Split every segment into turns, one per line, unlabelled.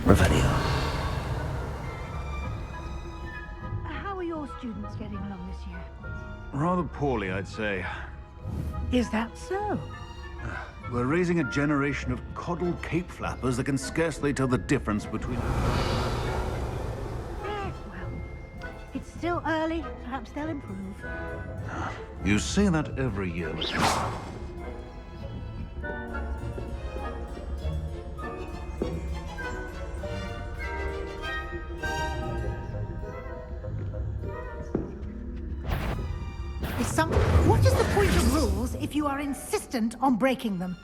Revelio.
How are your students getting along this year?
Rather poorly, I'd say.
Is that so?
We're raising a generation of coddled cape flappers that can scarcely tell the difference between...
Well, it's still early. Perhaps they'll improve.
You say that every year.
What is the point of rules if you are insistent on breaking them?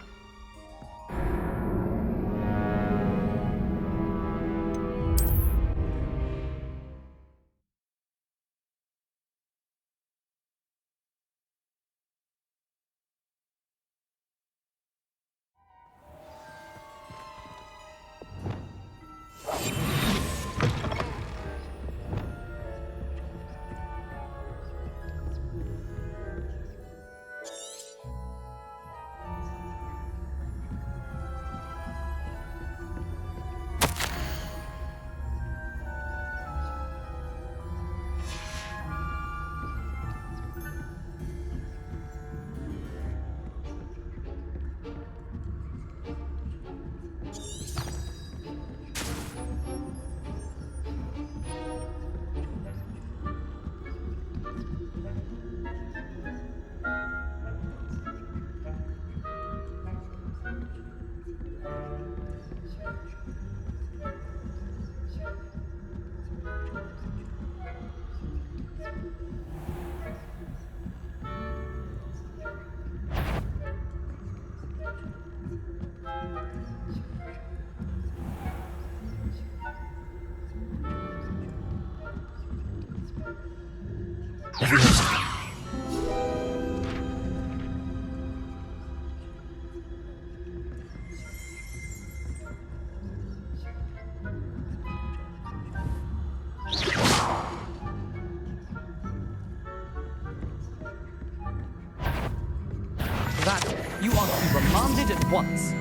You are to be remanded at once.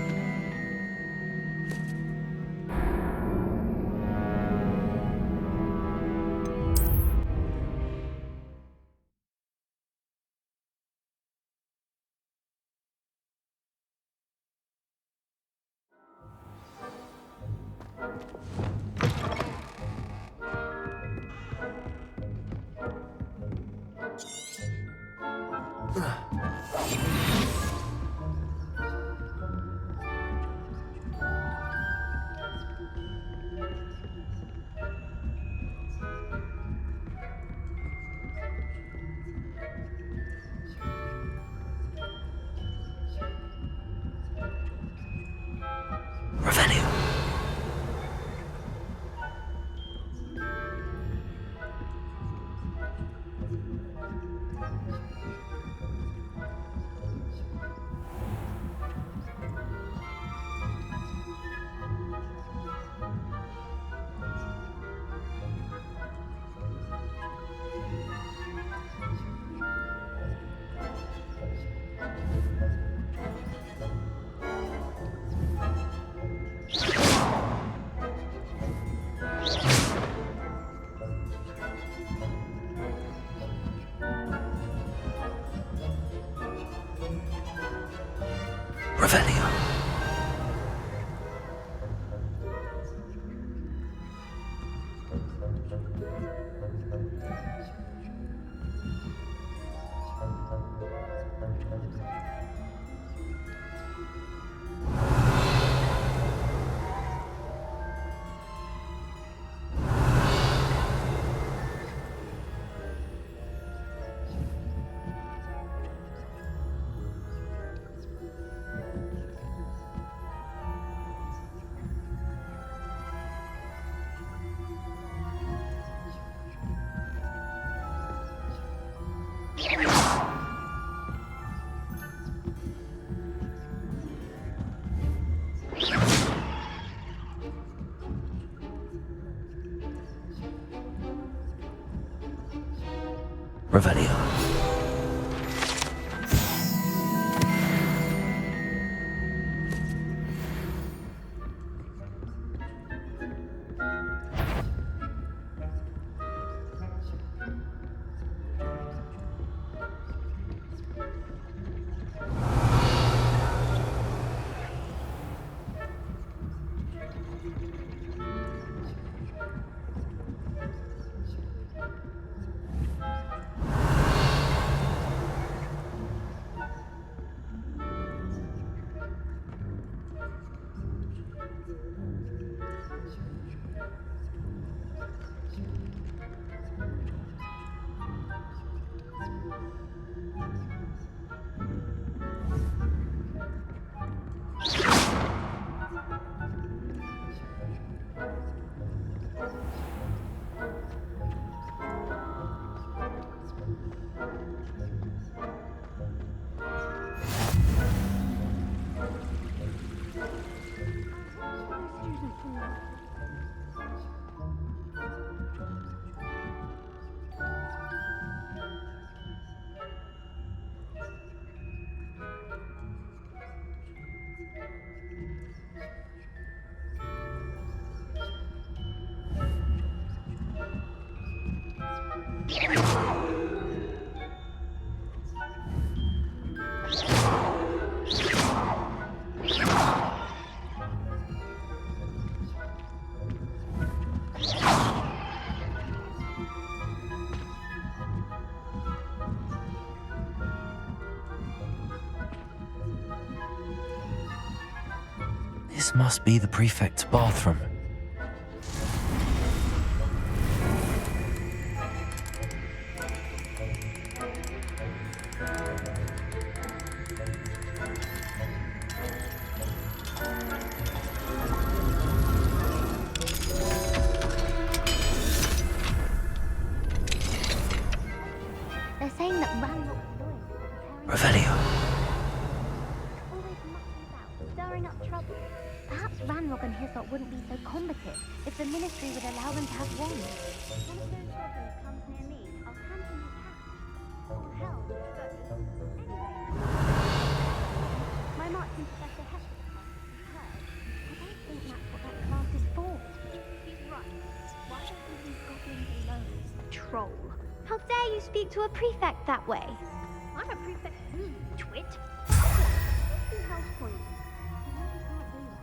Revelio. Revelio. This must be the prefect's bathroom.
They're saying that Ranrock's
Revelio.
always mucking about, stirring up trouble. Perhaps Ranrock and his lot wouldn't be so combative if the Ministry would allow them to have wands. One of those goblins comes near me, I'll hand him his hat. Or Helm, both. Anyway. My march in Professor Hessel's class is heard. I don't think that's what that class is for. He's right. Why don't we leave goblins alone? Troll. How dare you speak to a prefect that way? I'm a prefect, you twit. What's the house point? You know you can't do that.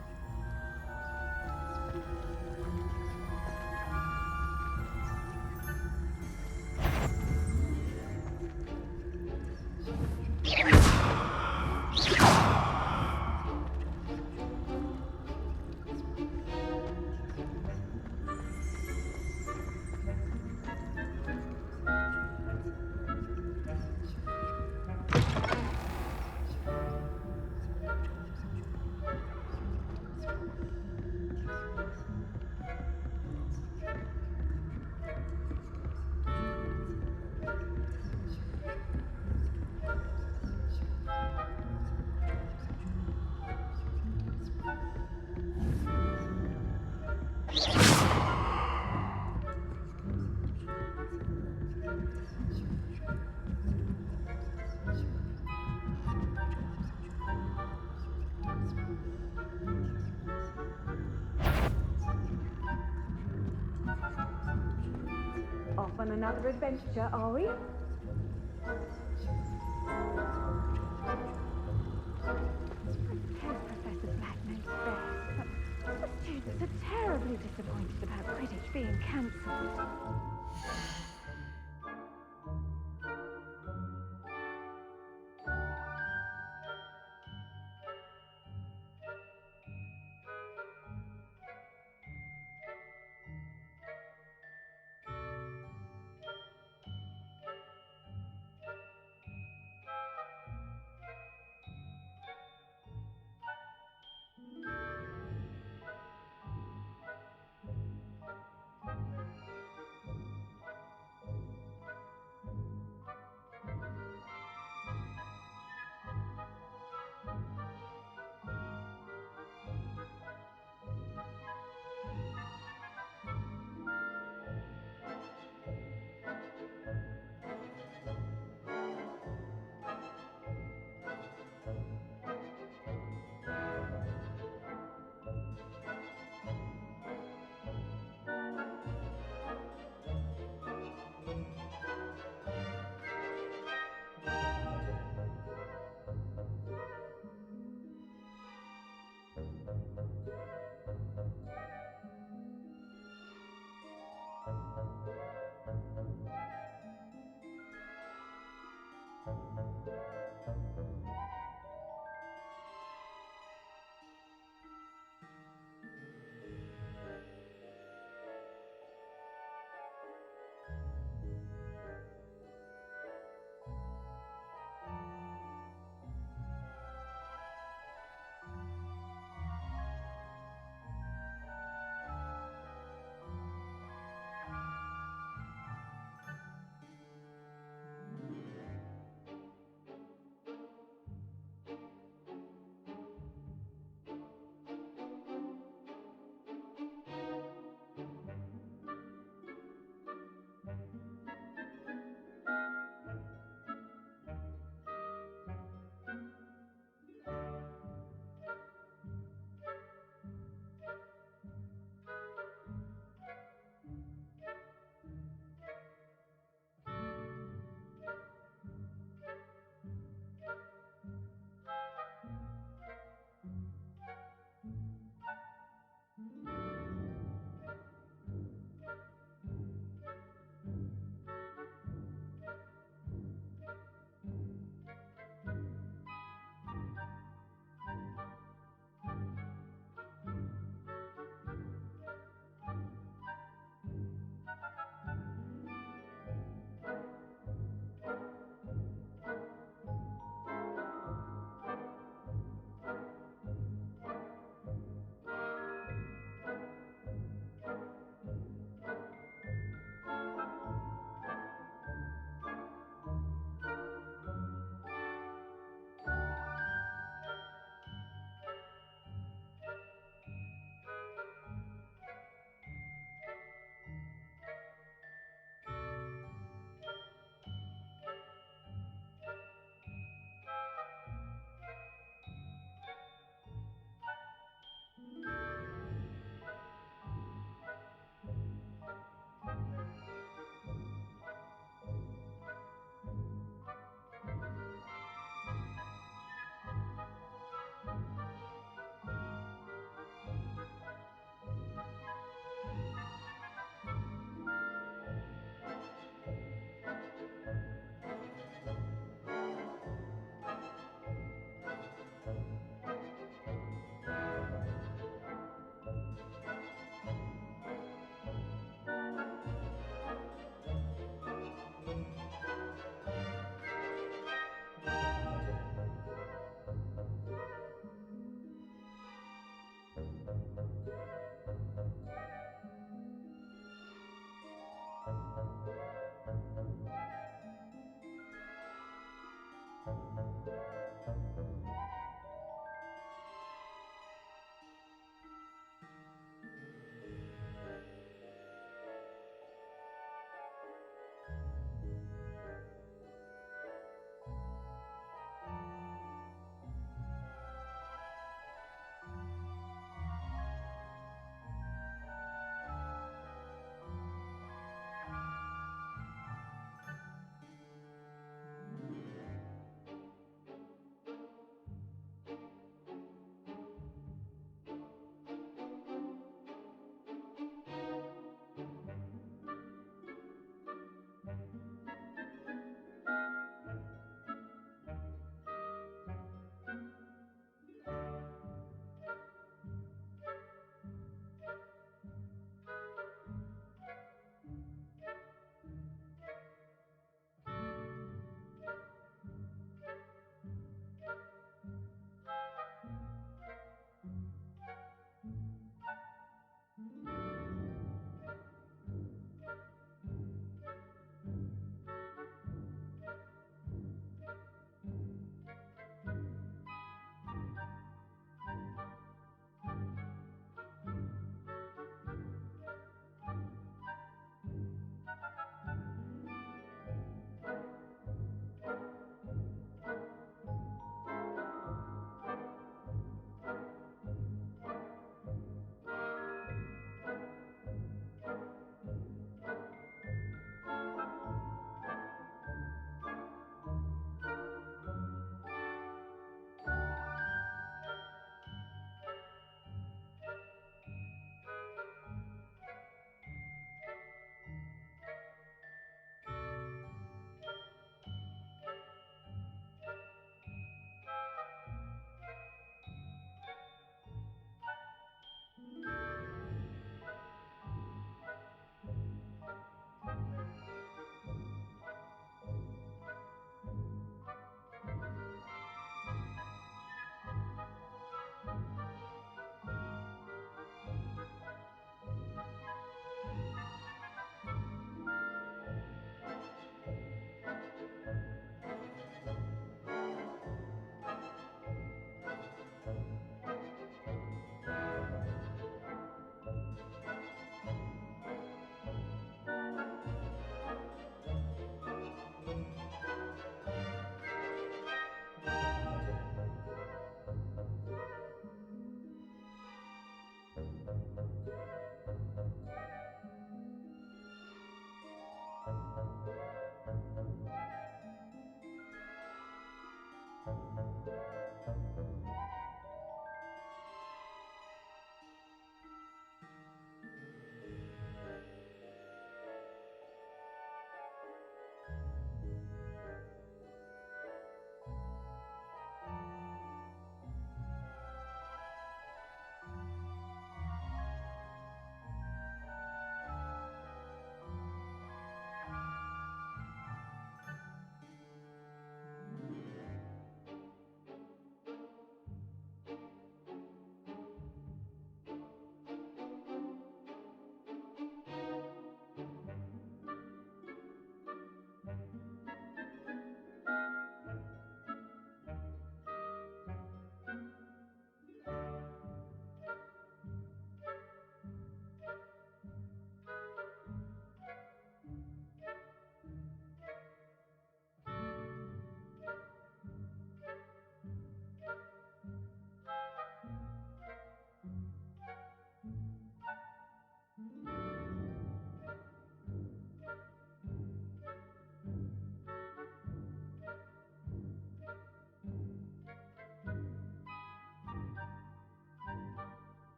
Off on another adventure, are we?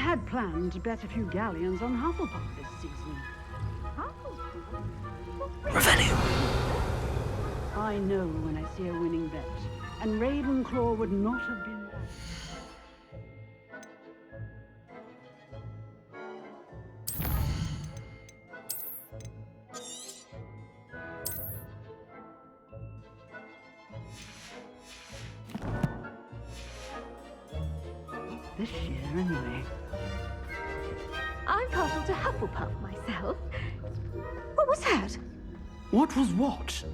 had planned to bet a few galleons on Hufflepuff this season.
Revelio.
I know when I see a winning bet, and Ravenclaw would not have been that. This year, anyway.
I'm partial to Hufflepuff myself. What was that?
What was what?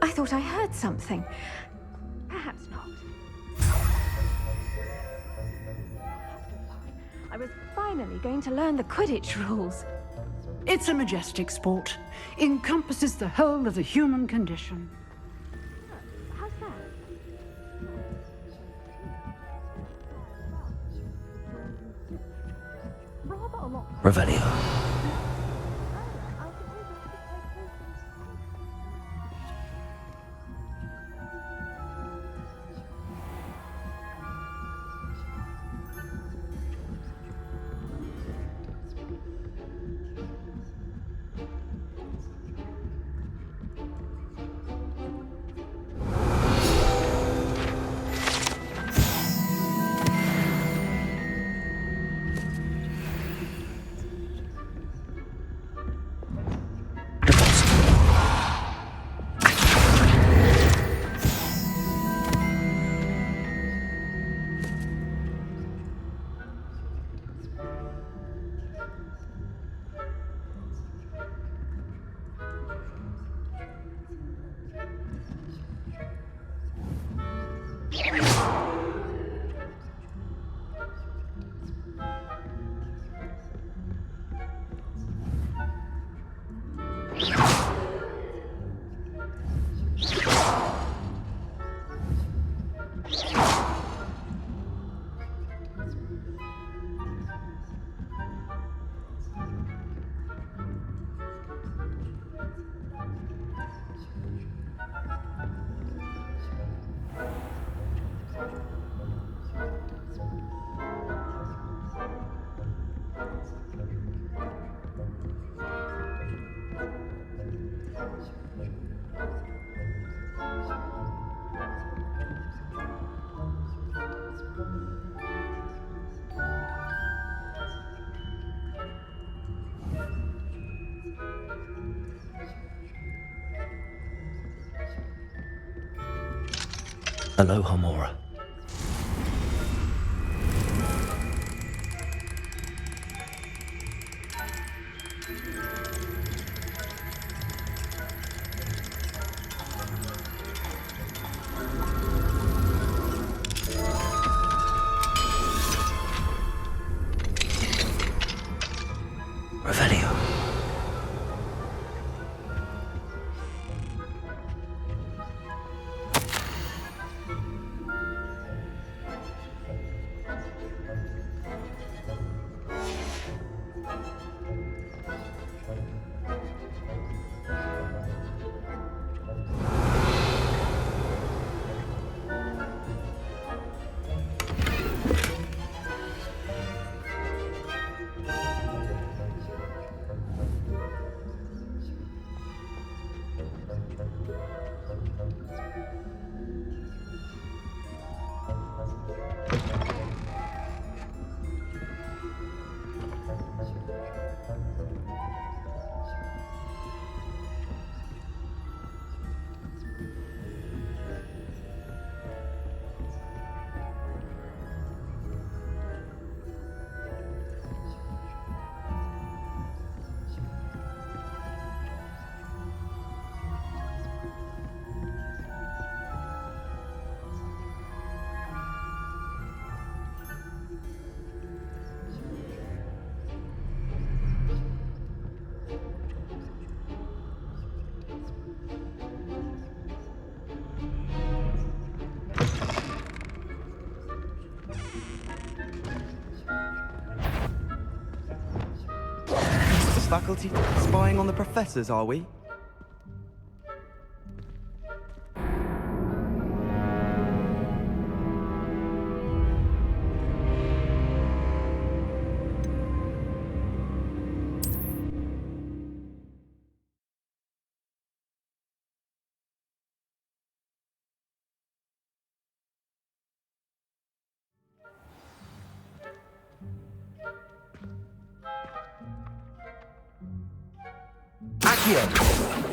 I thought I heard something. Perhaps not. I was finally going to learn the Quidditch rules.
It's a majestic sport. Encompasses the whole of the human condition.
How's that? Rather a lot.
Revelio. Alohomora. Revelio.
Faculty spying on the professors, are we?
Accio!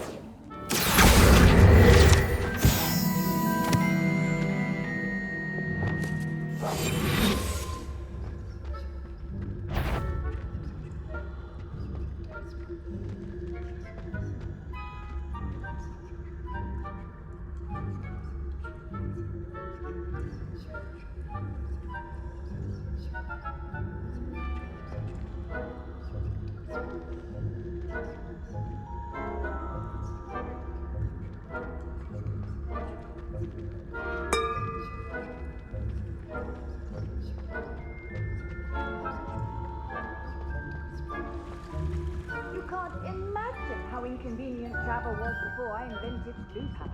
You can't imagine how inconvenient travel was before I invented blue powder.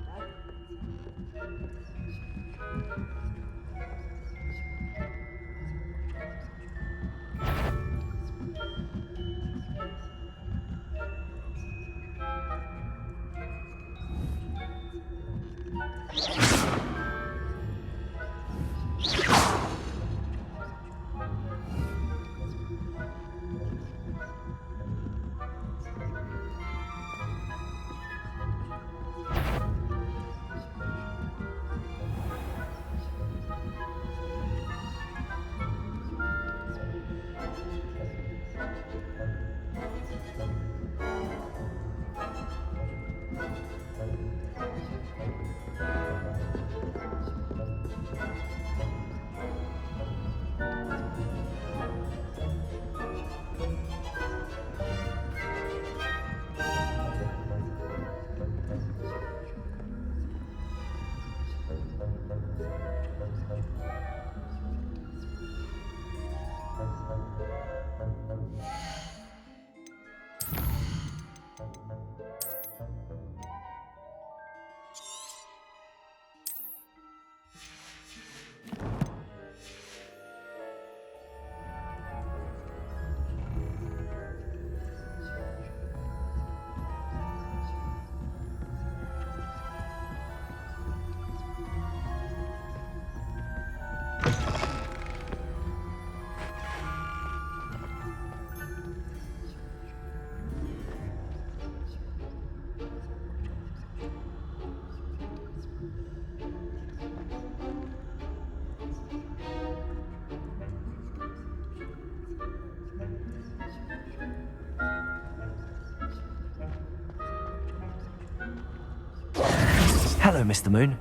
Hello, Mr. Moon.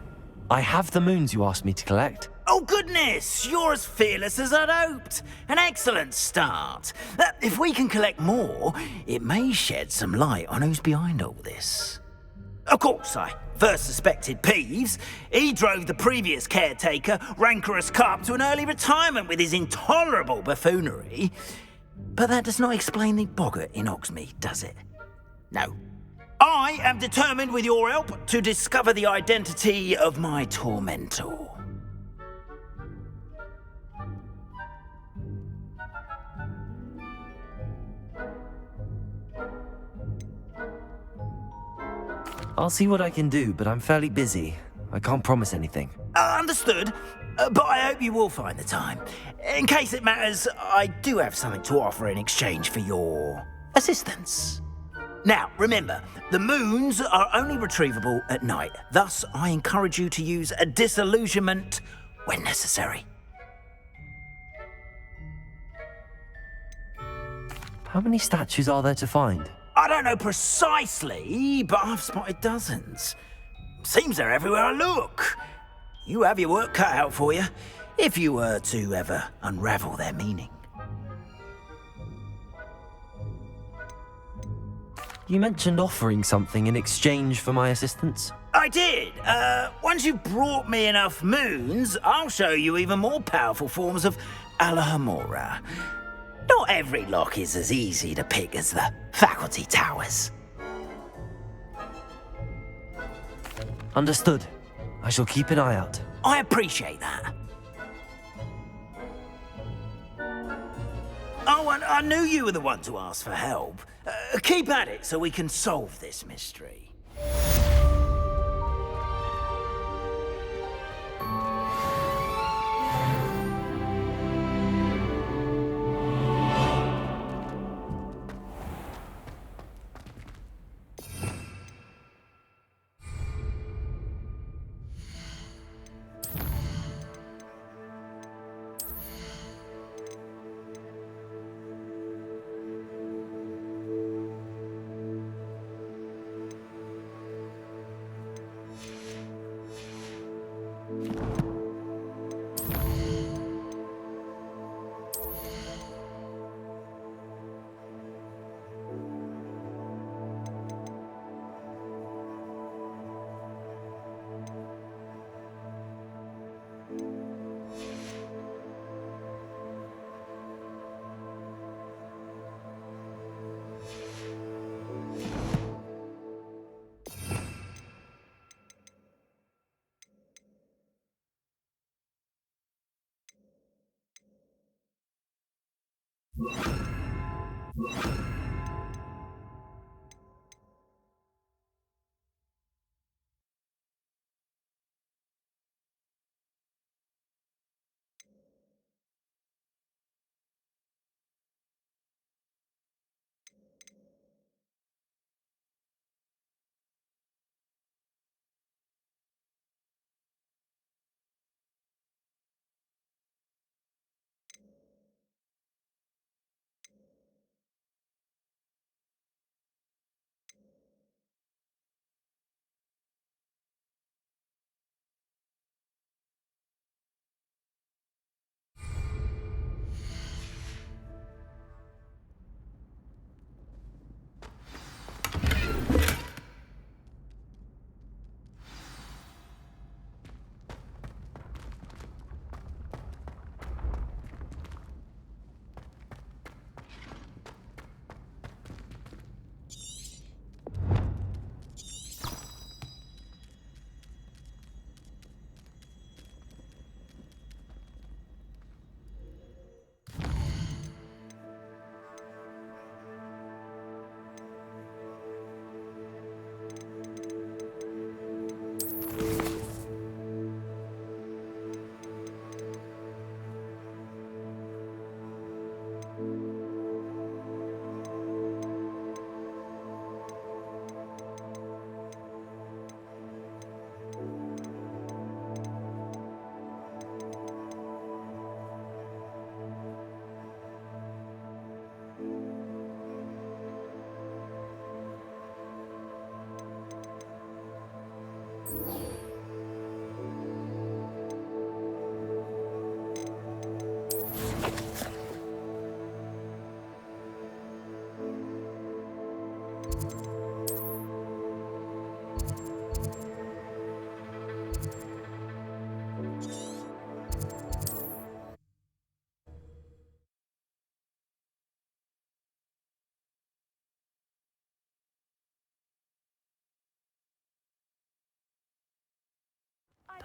I have the moons you asked me to collect.
Oh goodness, you're as fearless as I'd hoped. An excellent start. If we can collect more, it may shed some light on who's behind all this. Of course, I first suspected Peeves. He drove the previous caretaker, rancorous Carp, to an early retirement with his intolerable buffoonery. But that does not explain the boggart in Hogsmeade, does it? No. I am determined, with your help, to discover the identity of my tormentor.
I'll see what I can do, but I'm fairly busy. I can't promise anything.
Understood, but I hope you will find the time. In case it matters, I do have something to offer in exchange for your assistance. Now, remember, the moons are only retrievable at night. Thus, I encourage you to use a disillusionment when necessary.
How many statues are there to find?
I don't know precisely, but I've spotted dozens. Seems they're everywhere I look. You have your work cut out for you, if you were to ever unravel their meaning.
You mentioned offering something in exchange for my assistance?
I did. Once you've brought me enough moons, I'll show you even more powerful forms of Alohomora. Not every lock is as easy to pick as the faculty towers.
Understood. I shall keep an eye out.
I appreciate that. Oh, and I knew you were the one to ask for help. Keep at it so we can solve this mystery.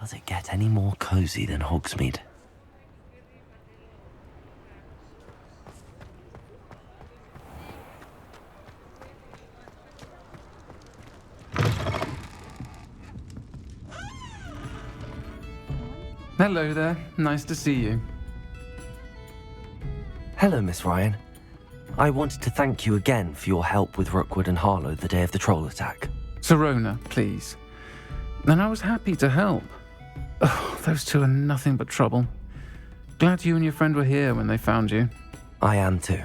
Does it get any more cozy than Hogsmeade?
Hello there. Nice to see you.
Hello, Miss Ryan. I wanted to thank you again for your help with Rookwood and Harlow the day of the troll attack.
Sirona, please. And I was happy to help. Oh, those two are nothing but trouble. Glad you and your friend were here when they found you.
I am too.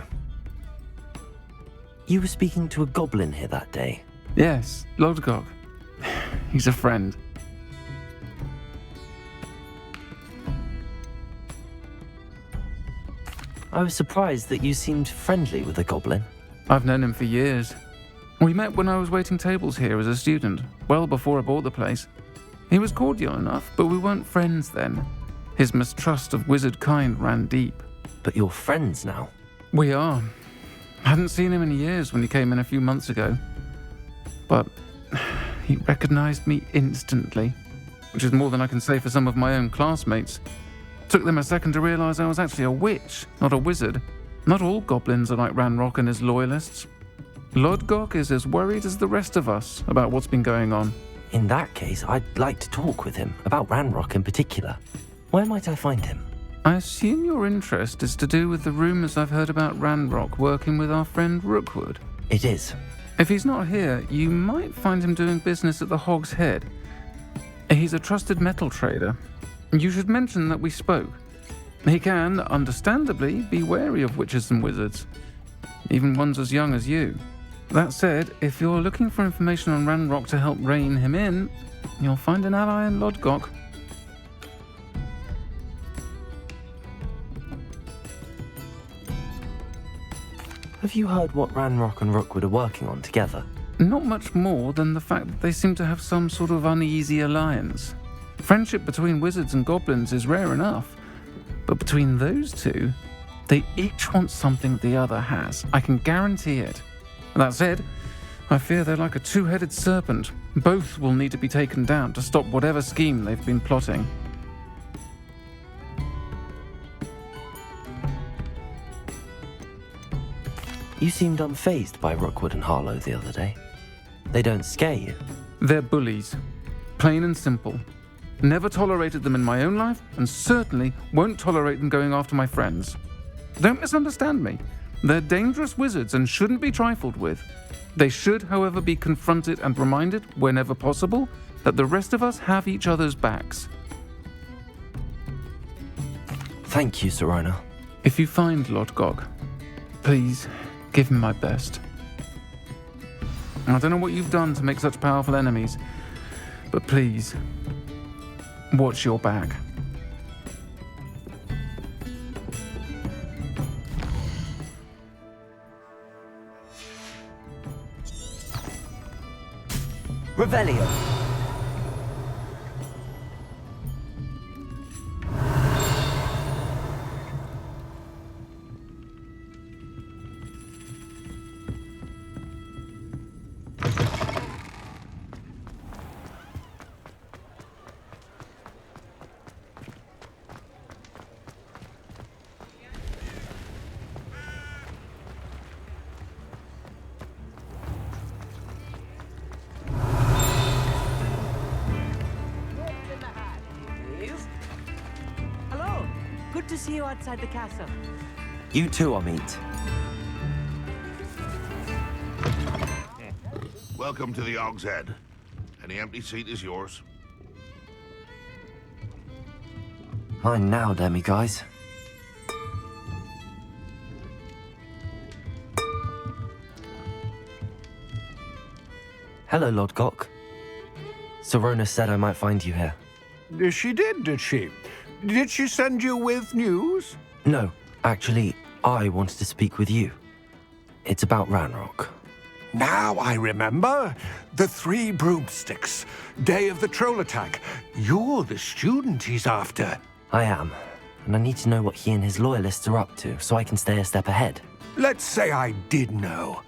You were speaking to a goblin here that day.
Yes, Lodgok. He's a friend.
I was surprised that you seemed friendly with the goblin.
I've known him for years. We met when I was waiting tables here as a student, well before I bought the place. He was cordial enough, but we weren't friends then. His mistrust of wizard kind ran deep.
But you're friends now?
We are. I hadn't seen him in years when he came in a few months ago. But he recognized me instantly, which is more than I can say for some of my own classmates. Took them a second to realize I was actually a witch, not a wizard. Not all goblins are like Ranrock and his loyalists. Lodgok is as worried as the rest of us about what's been going on.
In that case, I'd like to talk with him, about Ranrock in particular. Where might I find him?
I assume your interest is to do with the rumors I've heard about Ranrock working with our friend Rookwood.
It is.
If he's not here, you might find him doing business at the Hog's Head. He's a trusted metal trader. You should mention that we spoke. He can, understandably, be wary of witches and wizards, even ones as young as you. That said, if you're looking for information on Ranrock to help rein him in, you'll find an ally in Lodgok.
Have you heard what Ranrock and Rookwood are working on together?
Not much more than the fact that they seem to have some sort of uneasy alliance. Friendship between wizards and goblins is rare enough, but between those two, they each want something the other has. I can guarantee it. That said, I fear they're like a two-headed serpent. Both will need to be taken down to stop whatever scheme they've been plotting.
You seemed unfazed by Rookwood and Harlow the other day. They don't scare you.
They're bullies. Plain and simple. Never tolerated them in my own life, and certainly won't tolerate them going after my friends. Don't misunderstand me. They're dangerous wizards and shouldn't be trifled with. They should, however, be confronted and reminded, whenever possible, that the rest of us have each other's backs.
Thank you, Sirona.
If you find Lodgok, please give him my best. I don't know what you've done to make such powerful enemies, but please, watch your back.
Revelio.
Hello. Good to see you outside the castle.
You too, Amit.
Welcome to the Og's Head. Any empty seat is yours.
Fine now, guys. Hello, Lodgok. Sirona said I might find you here.
She did she? Did she send you with news?
No, actually, I wanted to speak with you. It's about Ranrock.
Now I remember. The 3 broomsticks. Day of the troll attack. You're the student he's after.
I am, and I need to know what he and his loyalists are up to so I can stay a step ahead.
Let's say I did know.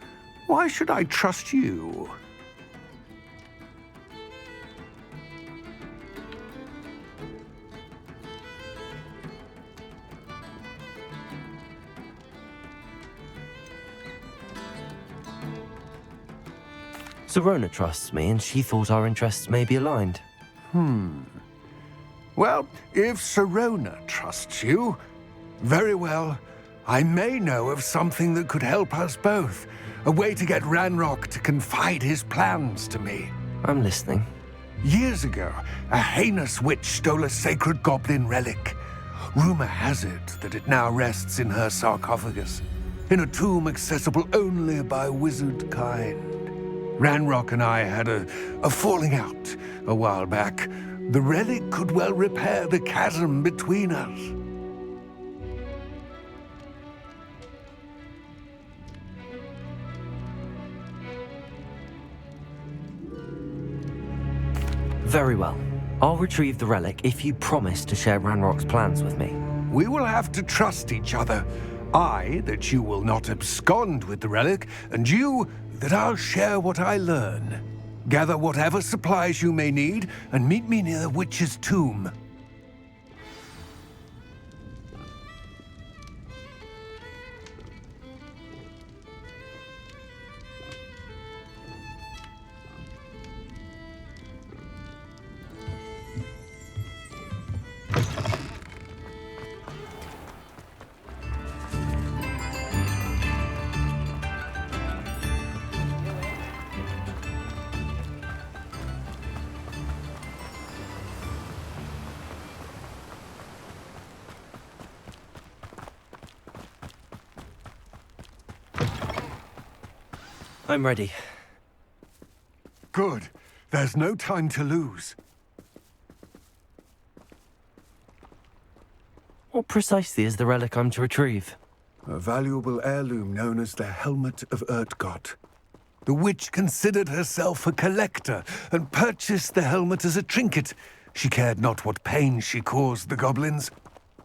Why should I trust you?
Sirona trusts me, and she thought our interests may be aligned.
Well, if Sirona trusts you, very well. I may know of something that could help us both. A way to get Ranrock to confide his plans to me.
I'm listening.
Years ago, a heinous witch stole a sacred goblin relic. Rumor has it that it now rests in her sarcophagus, in a tomb accessible only by wizard kind. Ranrock and I had a falling out a while back. The relic could well repair the chasm between us.
Very well. I'll retrieve the relic if you promise to share Ranrock's plans with me.
We will have to trust each other. I, that you will not abscond with the relic, and you, that I'll share what I learn. Gather whatever supplies you may need, and meet me near the witch's tomb.
I'm ready.
Good. There's no time to lose.
What precisely is the relic I'm to retrieve?
A valuable heirloom known as the Helm of Urtnot. The witch considered herself a collector and purchased the helmet as a trinket. She cared not what pain she caused the goblins.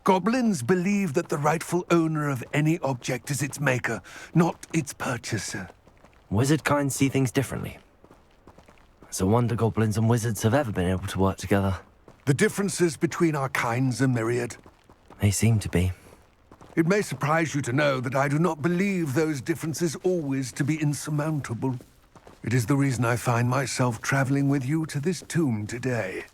Goblins believe that the rightful owner of any object is its maker, not its purchaser.
Wizard kind see things differently. It's a wonder goblins and wizards have ever been able to work together.
The differences between our kinds are myriad.
They seem to be.
It may surprise you to know that I do not believe those differences always to be insurmountable. It is the reason I find myself traveling with you to this tomb today.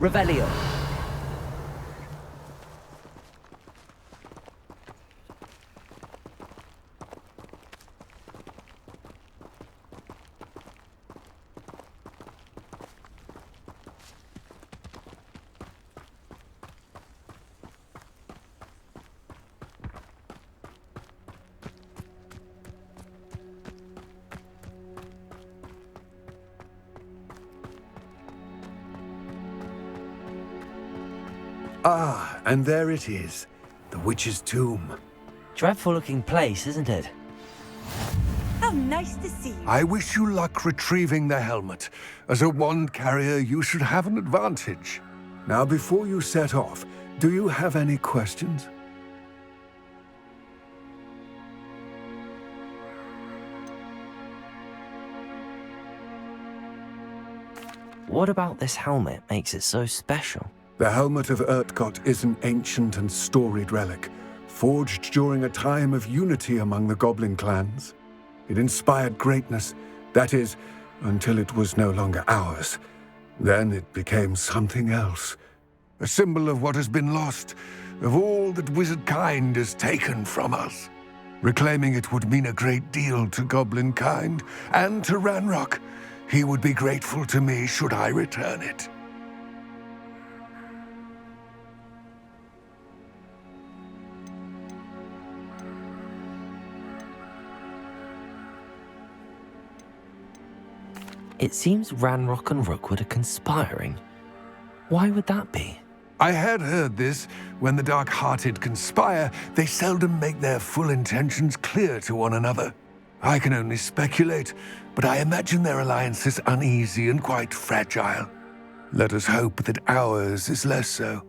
Revelio.
Ah, and there it is. The witch's tomb.
Dreadful looking place, isn't it?
How nice to see you.
I wish you luck retrieving the helmet. As a wand carrier, you should have an advantage. Now, before you set off, do you have any questions?
What about this helmet makes it so special?
The Helmet of Urtnot is an ancient and storied relic, forged during a time of unity among the goblin clans. It inspired greatness, that is, until it was no longer ours. Then it became something else. A symbol of what has been lost, of all that wizard kind has taken from us. Reclaiming it would mean a great deal to goblin kind, and to Ranrock. He would be grateful to me should I return it.
It seems Ranrock and Rookwood are conspiring. Why would that be?
I had heard this. When the dark-hearted conspire, they seldom make their full intentions clear to one another. I can only speculate, but I imagine their alliance is uneasy and quite fragile. Let us hope that ours is less so.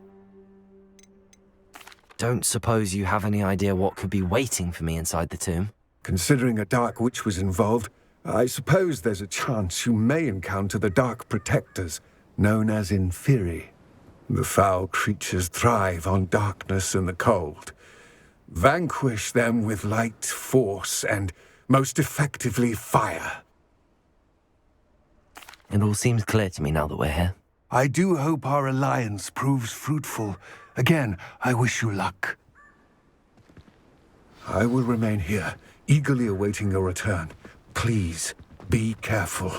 Don't suppose you have any idea what could be waiting for me inside the tomb?
Considering a dark witch was involved, I suppose there's a chance you may encounter the Dark Protectors, known as Inferi. The foul creatures thrive on darkness and the cold. Vanquish them with light, force, and, most effectively, fire.
It all seems clear to me now that we're here.
I do hope our alliance proves fruitful. Again, I wish you luck. I will remain here, eagerly awaiting your return. Please, be careful.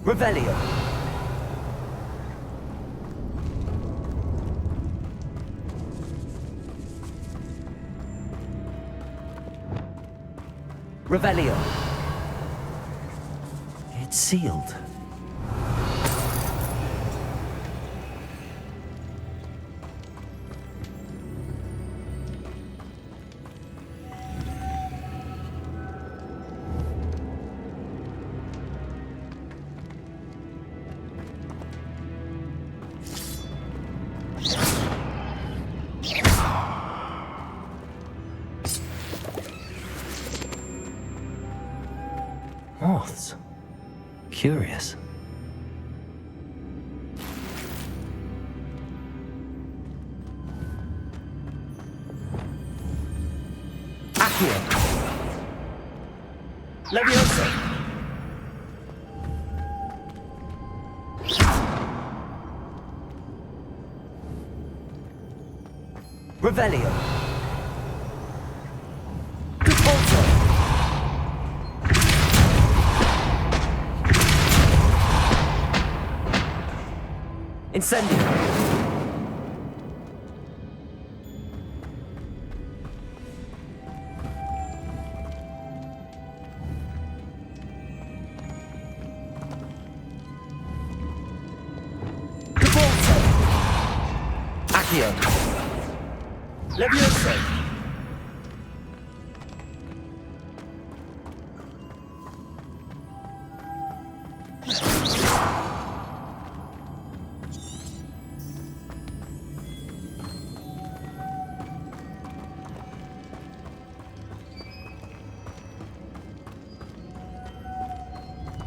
Revelio. Revelio.
It's sealed. Moths. Curious.
Accio. Leviosa. Revelio. Defaulto. Incendio. Defaulto. Accio. Levioso.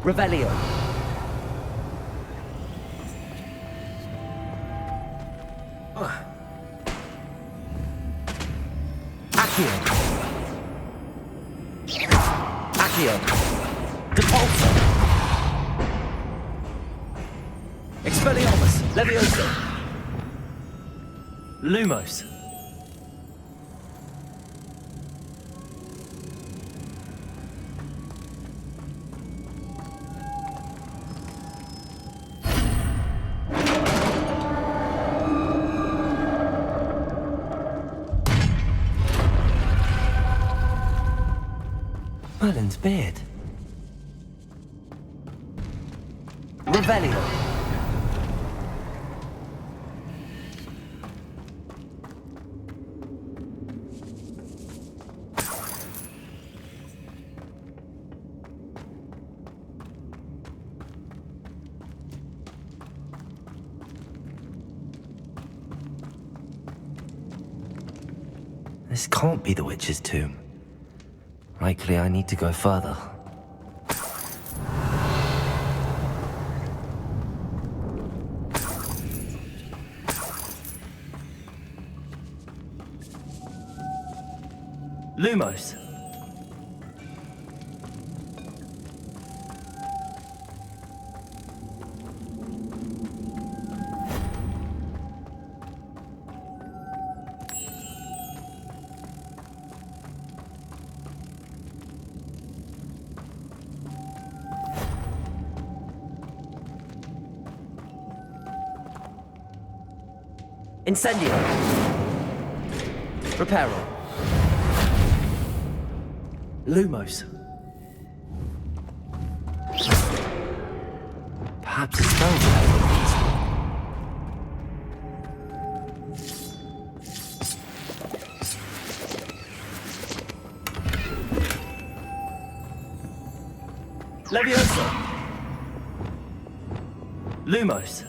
Revelio. Accio. Accio. Depulso. Expelliarmus. Levioso. Lumos.
Merlin's beard.
Revelio.
This can't be the witch's tomb. Likely I need to go further.
Lumos. Incendio. Reparo. Lumos.
Perhaps a spell will help these.
Levioso. Lumos.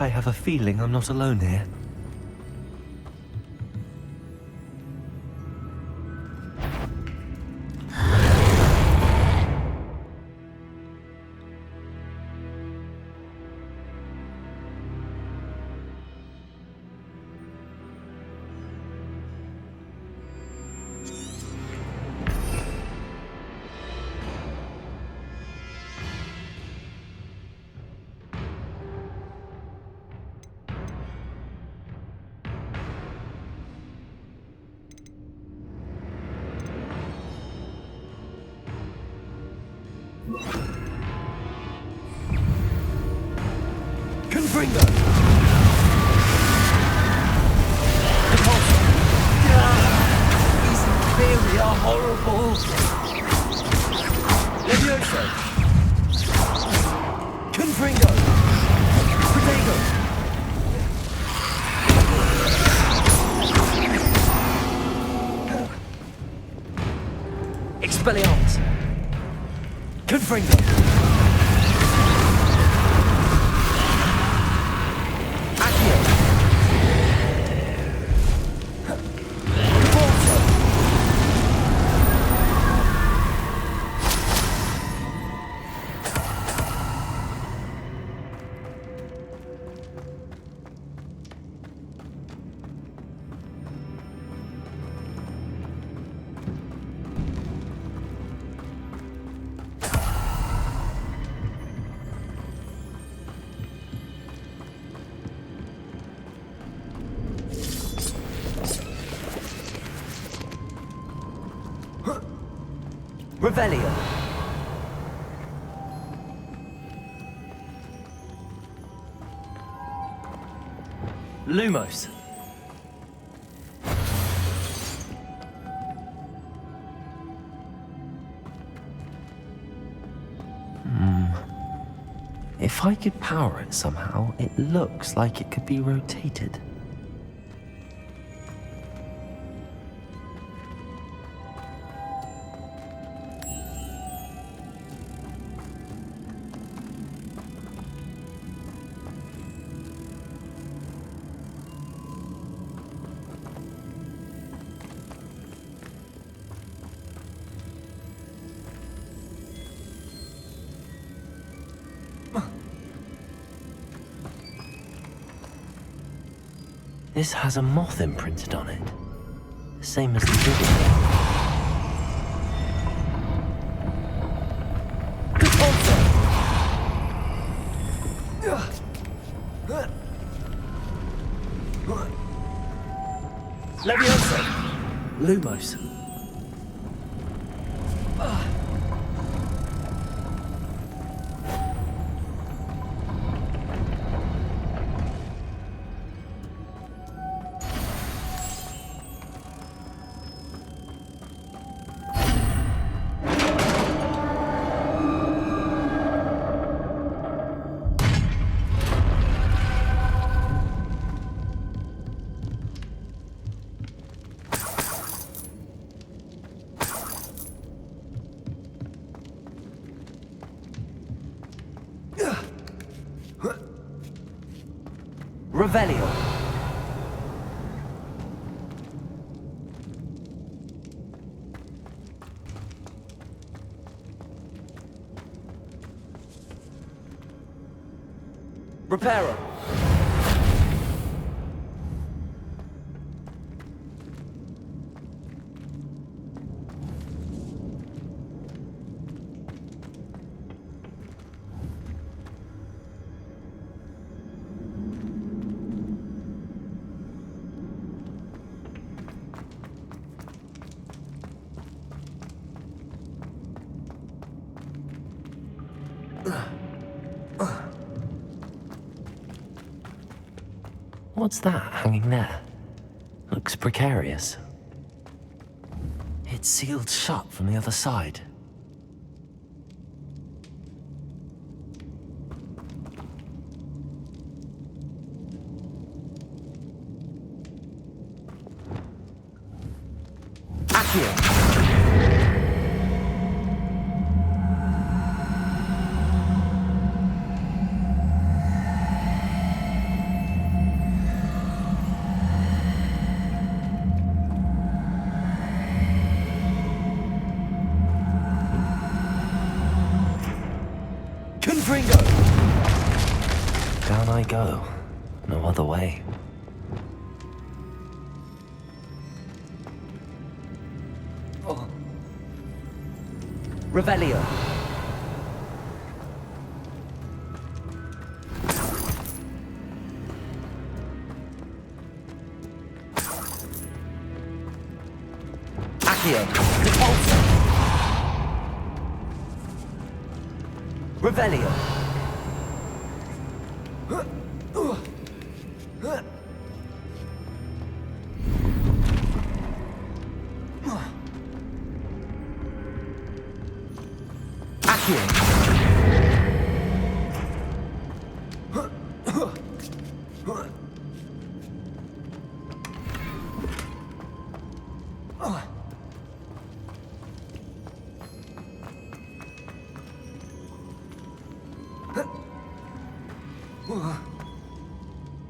I have a feeling I'm not alone here.
Confringo. These very are horrible. Levioso. Confringo. Protego. Expelliarmus. Confringo. Accio. Defaulto.
Revelio. Lumos. If I could power it somehow, it looks like it could be rotated. This has a moth imprinted on it, the same as the other.
Leviosa!
Lumos. Revelio. Reparo. What's that hanging there? Looks precarious. It's sealed shut from the other side. Accio! Down I go. No other way. Oh. Revelio. Accio. Repulsor. Revelio.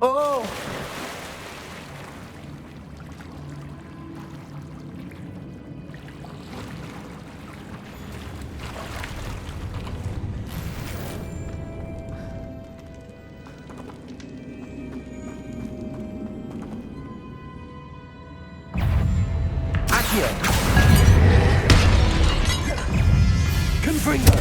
Oh! Accio! Confringo!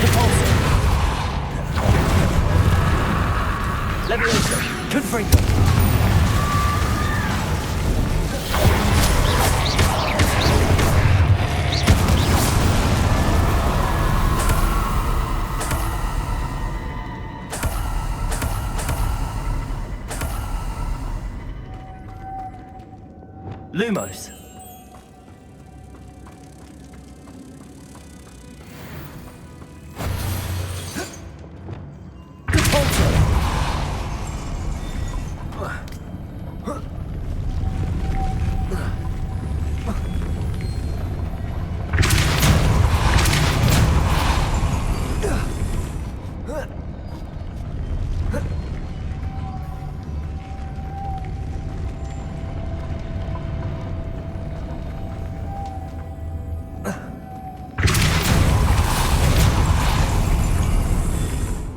Repulsor. Leviosa. Confringo. Lumos.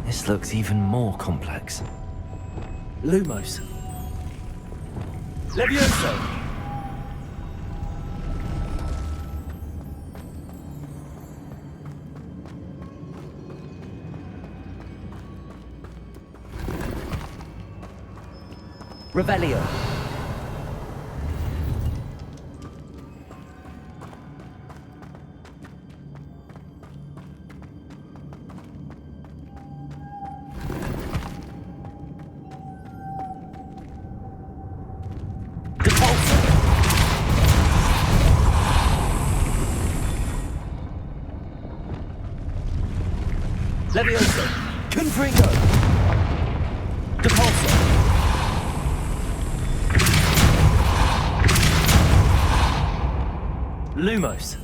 This looks even more complex.
Lumos. Levioso. Revelio. Levioso. Confringo. Depulsor. Lumos.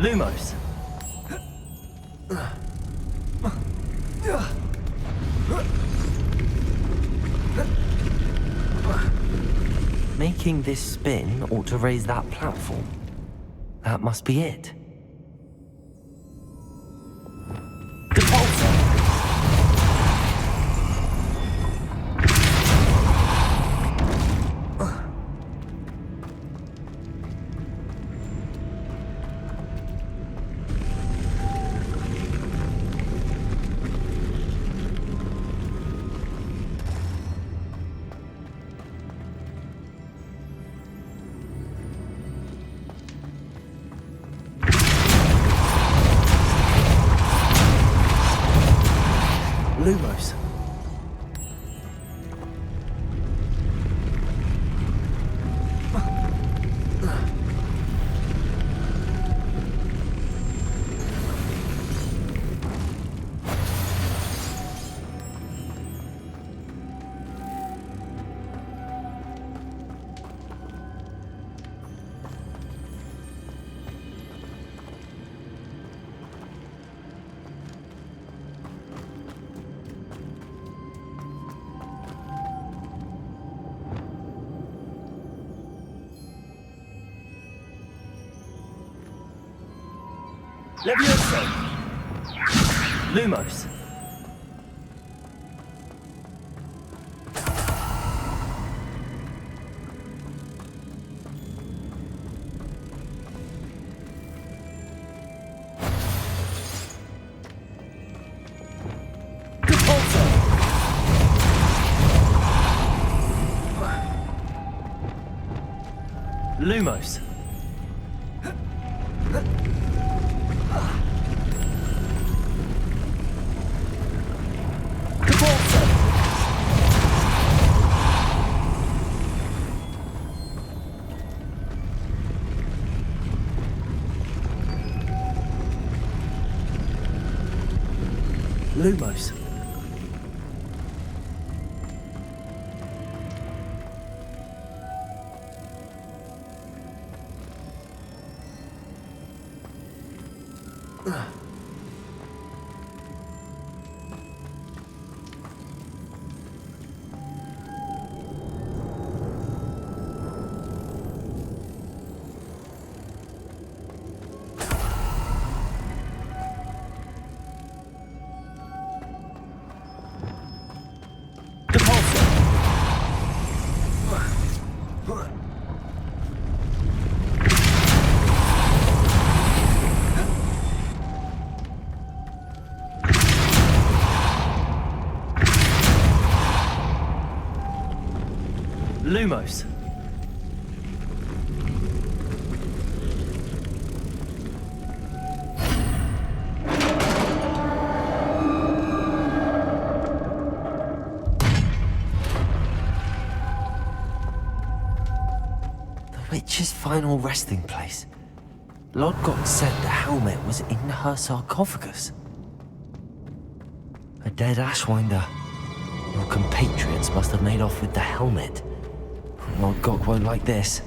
Lumos.
Making this spin ought to raise that platform. That must be it.
Lumos. Levioso. Lumos. Lumos. Lumos. Lumos.
The witch's final resting place. Lodgok said the helmet was in her sarcophagus. A dead Ashwinder. Your compatriots must have made off with the helmet. Lodgok won't like this.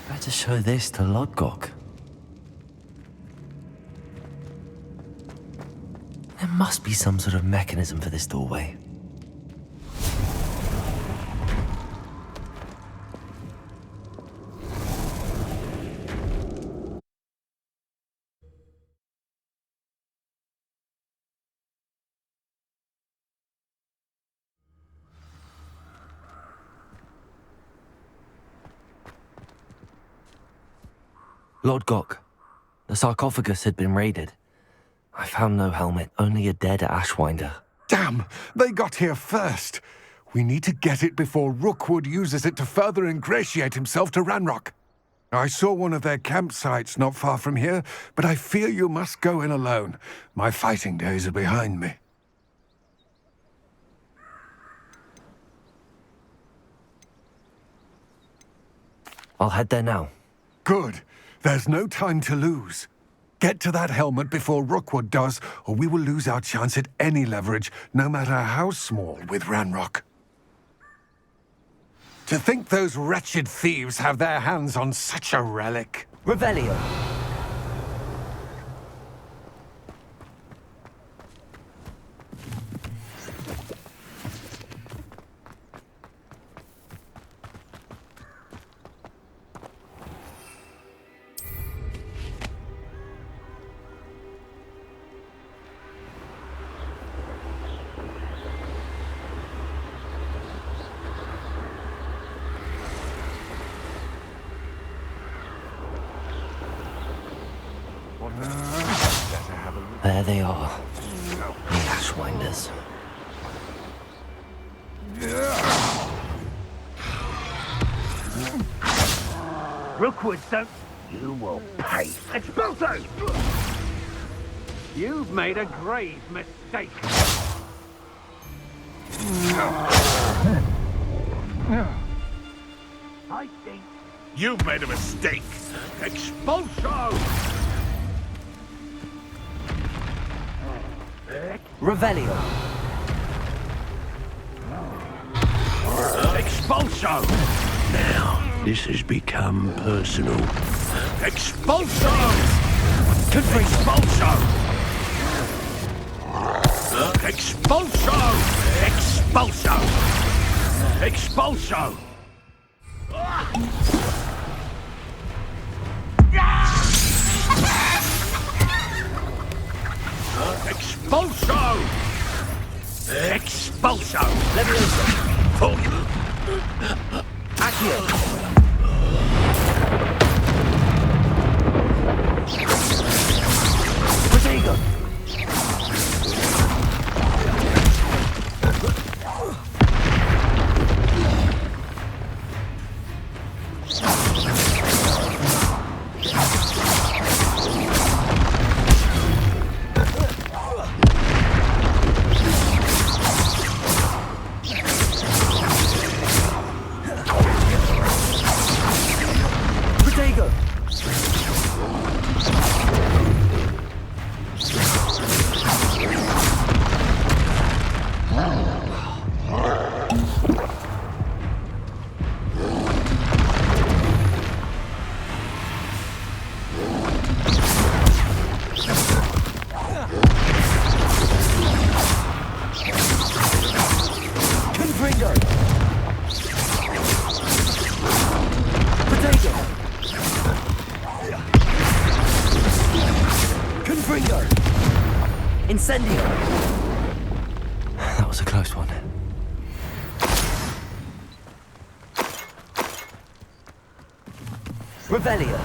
Better show this to Lodgok. There must be some sort of mechanism for this doorway. Lodgok, the sarcophagus had been raided. I found no helmet, only a dead Ashwinder.
Damn! They got here first. We need to get it before Rookwood uses it to further ingratiate himself to Ranrock. I saw one of their campsites not far from here, but I fear you must go in alone. My fighting days are behind me.
I'll head there now.
Good. There's no time to lose. Get to that helmet before Rookwood does, or we will lose our chance at any leverage, no matter how small, with Ranrock. To think those wretched thieves have their hands on such a relic.
Revelio. There they are, the Ashwinders.
Rookwood, don't... You will pay. Expulso! You've made a grave mistake. I think...
You've made a mistake. Expulso!
Revelio.
Expulso! Now, this has become personal. Expulso!
Good for
Expulso! Expulso! Expulso! Expulso! Expulso! Expulso!
Leviosa.
Full.
Accio. Protego. Incendio!
That was a close one.
Revelio.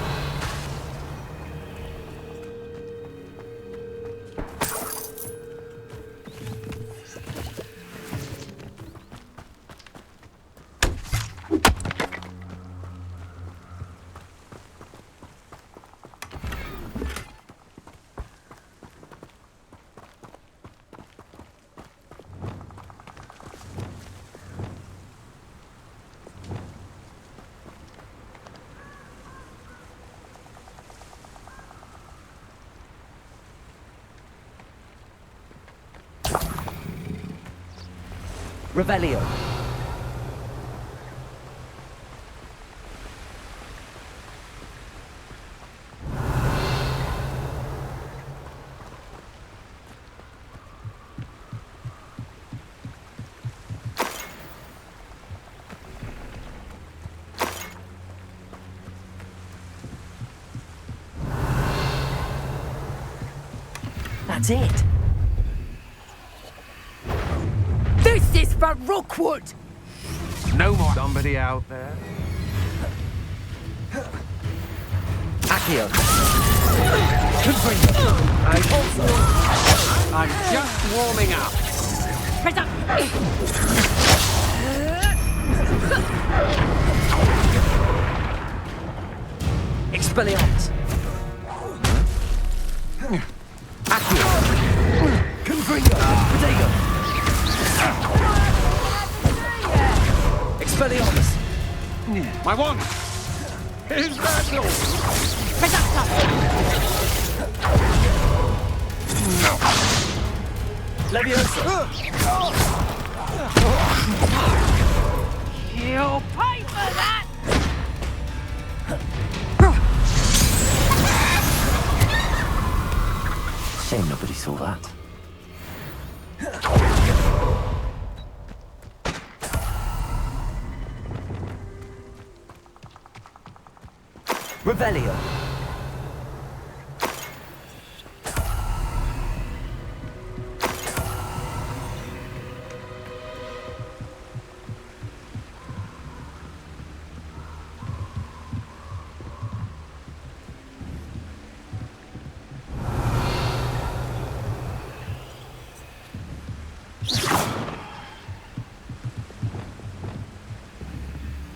Revelio. That's it.
This is for Rookwood!
No more.
Somebody out there?
Accio.
I'm just warming up.
Expelliarmus. Accio. Confringo. Protego. Expelliarmus.
My wand! Is that all?
Leviosa.
You'll pay for that!
Shame nobody saw that.
Revelio.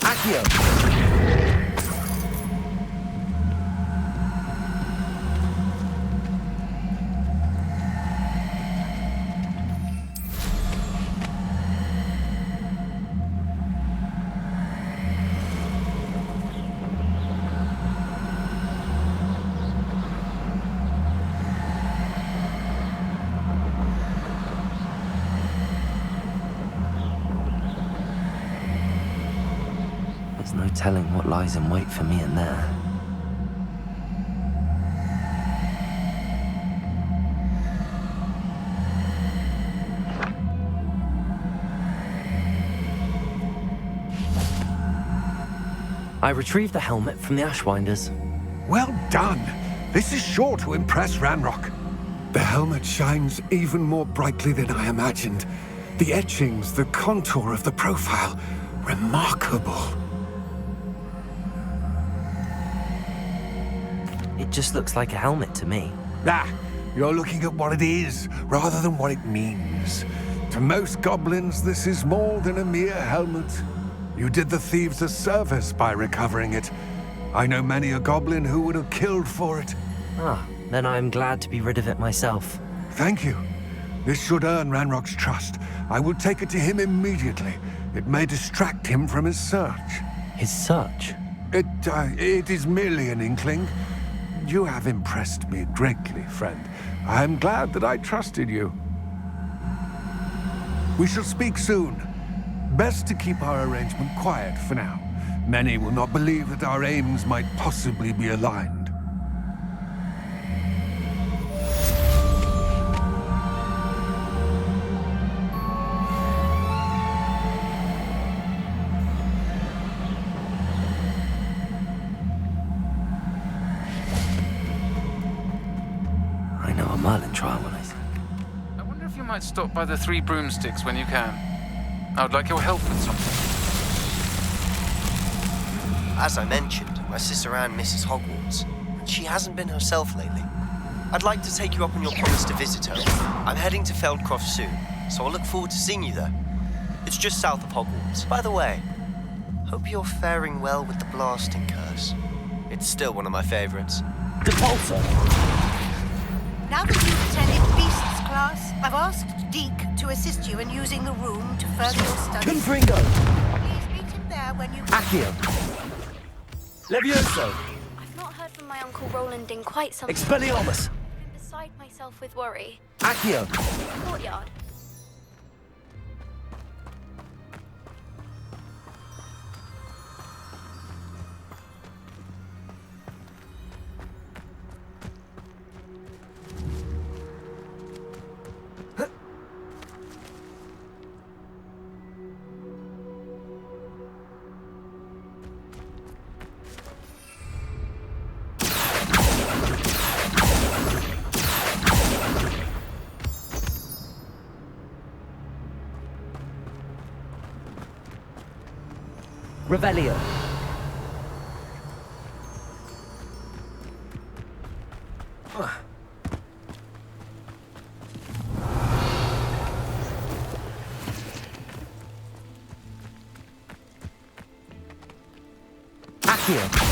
Accio.
There's no telling what lies in wait for me in there. I retrieved the helmet from the Ashwinders.
Well done. This is sure to impress Ranrock. The helmet shines even more brightly than I imagined. The etchings, the contour of the profile, remarkable.
It just looks like a helmet to me.
Ah, you're looking at what it is, rather than what it means. To most goblins, this is more than a mere helmet. You did the thieves a service by recovering it. I know many a goblin who would have killed for it.
Ah, then I'm glad to be rid of it myself.
Thank you. This should earn Ranrock's trust. I will take it to him immediately. It may distract him from his search.
His search?
It is merely an inkling. You have impressed me greatly, friend. I am glad that I trusted you. We shall speak soon. Best to keep our arrangement quiet for now. Many will not believe that our aims might possibly be aligned.
I know a Merlin trial when I see it.
I wonder if you might stop by the Three Broomsticks when you can. I would like your help with something.
As I mentioned, my sister Anne misses Hogwarts, and she hasn't been herself lately. I'd like to take you up on your promise to visit her. I'm heading to Feldcroft soon, so I'll look forward to seeing you there. It's just south of Hogwarts. By the way, hope you're faring well with the blasting curse. It's still one of my favorites.
Depulsor!
Now that you've attended Beasts class, I've asked Deke to assist you in using the room to further your studies.
Confringo!
Please meet him there when you...
Accio! Levioso!
I've not heard from my Uncle Roland in quite some time.
Expelliarmus!
I've been beside myself with worry.
Accio!
Courtyard.
Revelio. Accio.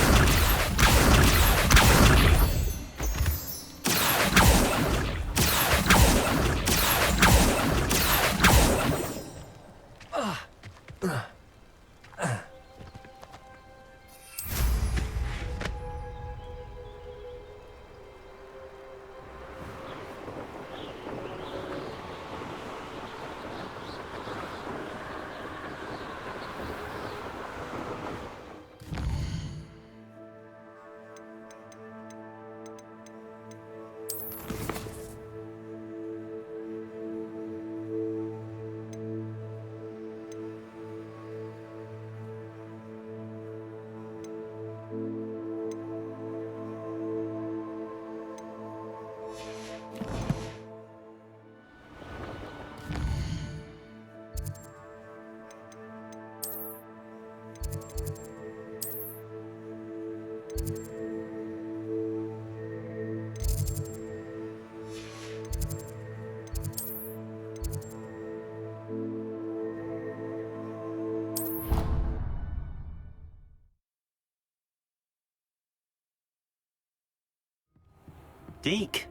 Deke?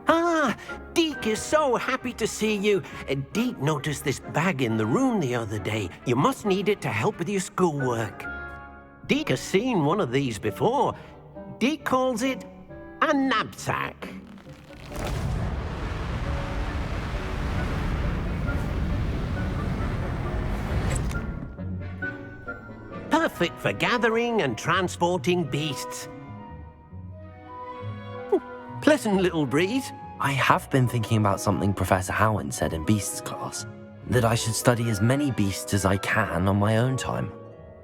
Ah, Deke is so happy to see you. Deke noticed this bag in the room the other day. You must need it to help with your schoolwork. Deke has seen one of these before. Deke calls it a Nab-Sack. Perfect for gathering and transporting beasts. Pleasant little breeze.
I have been thinking about something Professor Howard said in Beasts class. That I should study as many beasts as I can on my own time.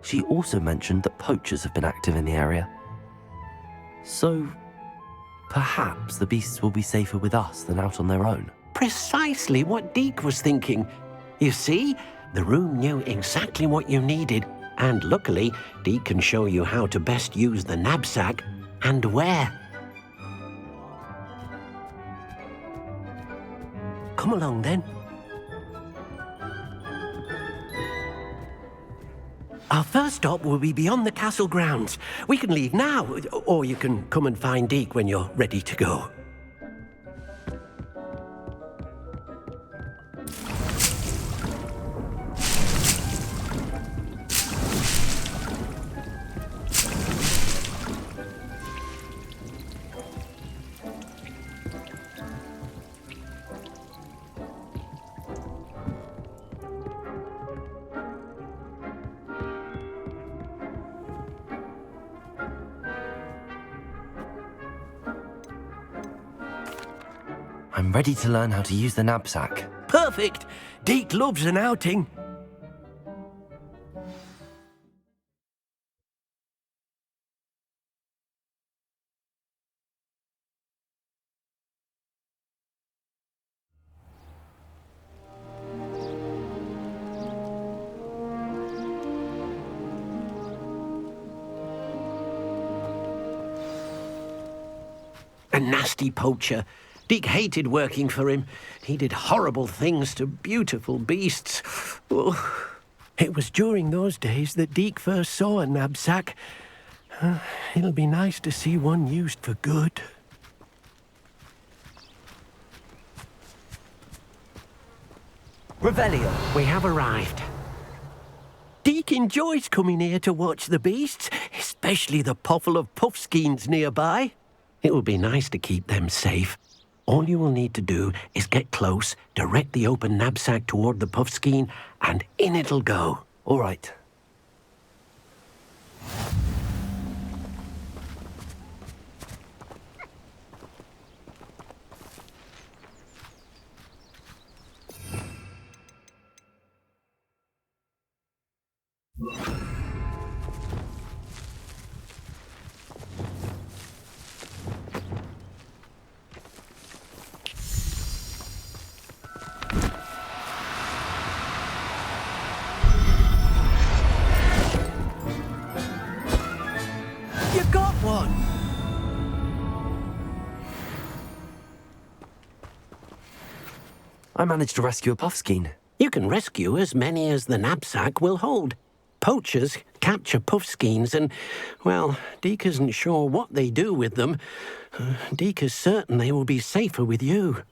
She also mentioned that poachers have been active in the area. So, perhaps the beasts will be safer with us than out on their own.
Precisely what Deke was thinking. You see, the room knew exactly what you needed, and luckily, Deke can show you how to best use the Nab-Sack and where. Come along then. Our first stop will be beyond the castle grounds. We can leave now, or you can come and find Deke when you're ready to go.
I'm ready to learn how to use the Nab-Sack.
Perfect! Deke loves an outing. A nasty poacher. Deke hated working for him. He did horrible things to beautiful beasts. Oh. It was during those days that Deke first saw a Nab-Sack. It'll be nice to see one used for good.
Revelio.
We have arrived. Deke enjoys coming here to watch the beasts, especially the potful of puffskeins nearby. It will be nice to keep them safe. All you will need to do is get close, direct the open Nab-Sack toward the puffskein, and in it'll go.
All right.
You got one!
I managed to rescue a puffskein.
You can rescue as many as the Nab-Sack will hold. Poachers capture puffskeins and, well, Deke isn't sure what they do with them. Deke is certain they will be safer with you.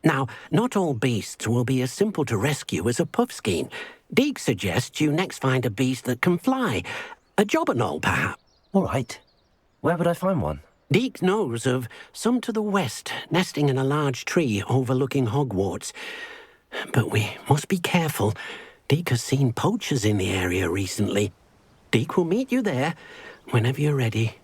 Now, not all beasts will be as simple to rescue as a puffskein. Deke suggests you next find a beast that can fly. A jobberknoll, perhaps.
All right. Where would I find one?
Deke knows of some to the west, nesting in a large tree overlooking Hogwarts. But we must be careful. Deke has seen poachers in the area recently. Deke will meet you there whenever you're ready.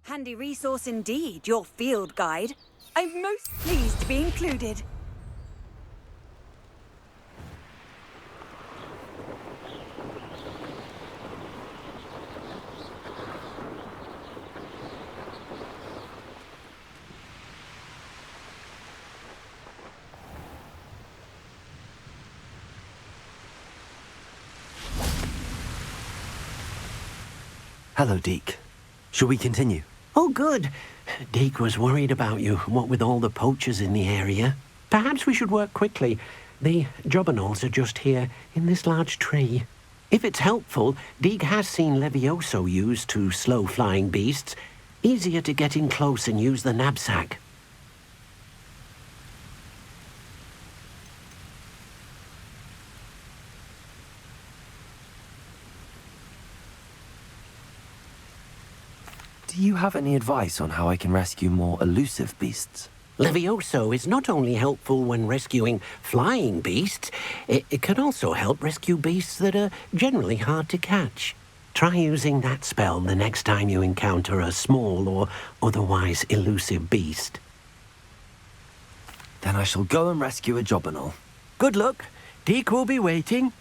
Handy resource indeed, your field guide. I'm most pleased to be included.
Hello, Deke. Shall we continue?
Oh, good. Deke was worried about you, what with all the poachers in the area. Perhaps we should work quickly. The jobberknolls are just here, in this large tree. If it's helpful, Deek has seen Levioso used to slow flying beasts. Easier to get in close and use the Nab-Sack.
Do you have any advice on how I can rescue more elusive beasts?
Levioso is not only helpful when rescuing flying beasts, it can also help rescue beasts that are generally hard to catch. Try using that spell the next time you encounter a small or otherwise elusive beast.
Then I shall go and rescue a Jobberknoll.
Good luck. Deek will be waiting.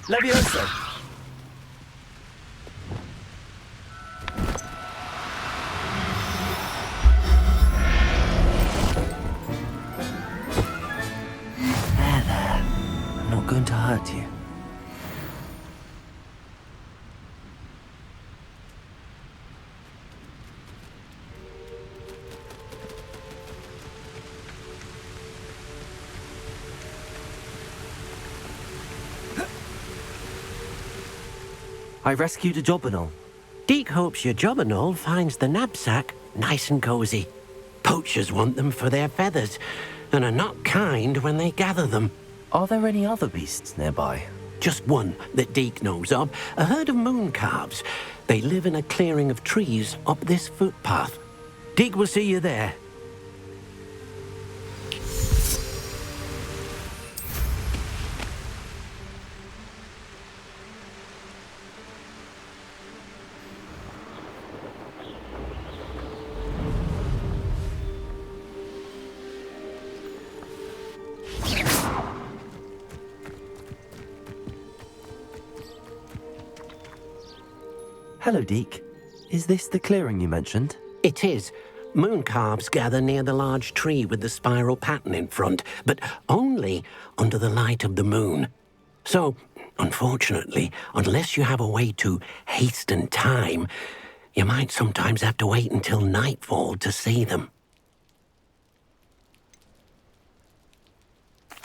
Levioso! There. I'm not going to hurt you. I rescued a Jobberknoll.
Deek hopes your Jobberknoll finds the Nab-Sack nice and cozy. Poachers want them for their feathers, and are not kind when they gather them.
Are there any other beasts nearby?
Just one that Deek knows of, a herd of moon calves. They live in a clearing of trees up this footpath. Deek will see you there.
Hello, Deek. Is this the clearing you mentioned?
It is. Moon calves gather near the large tree with the spiral pattern in front, but only under the light of the moon. So, unfortunately, unless you have a way to hasten time, you might sometimes have to wait until nightfall to see them.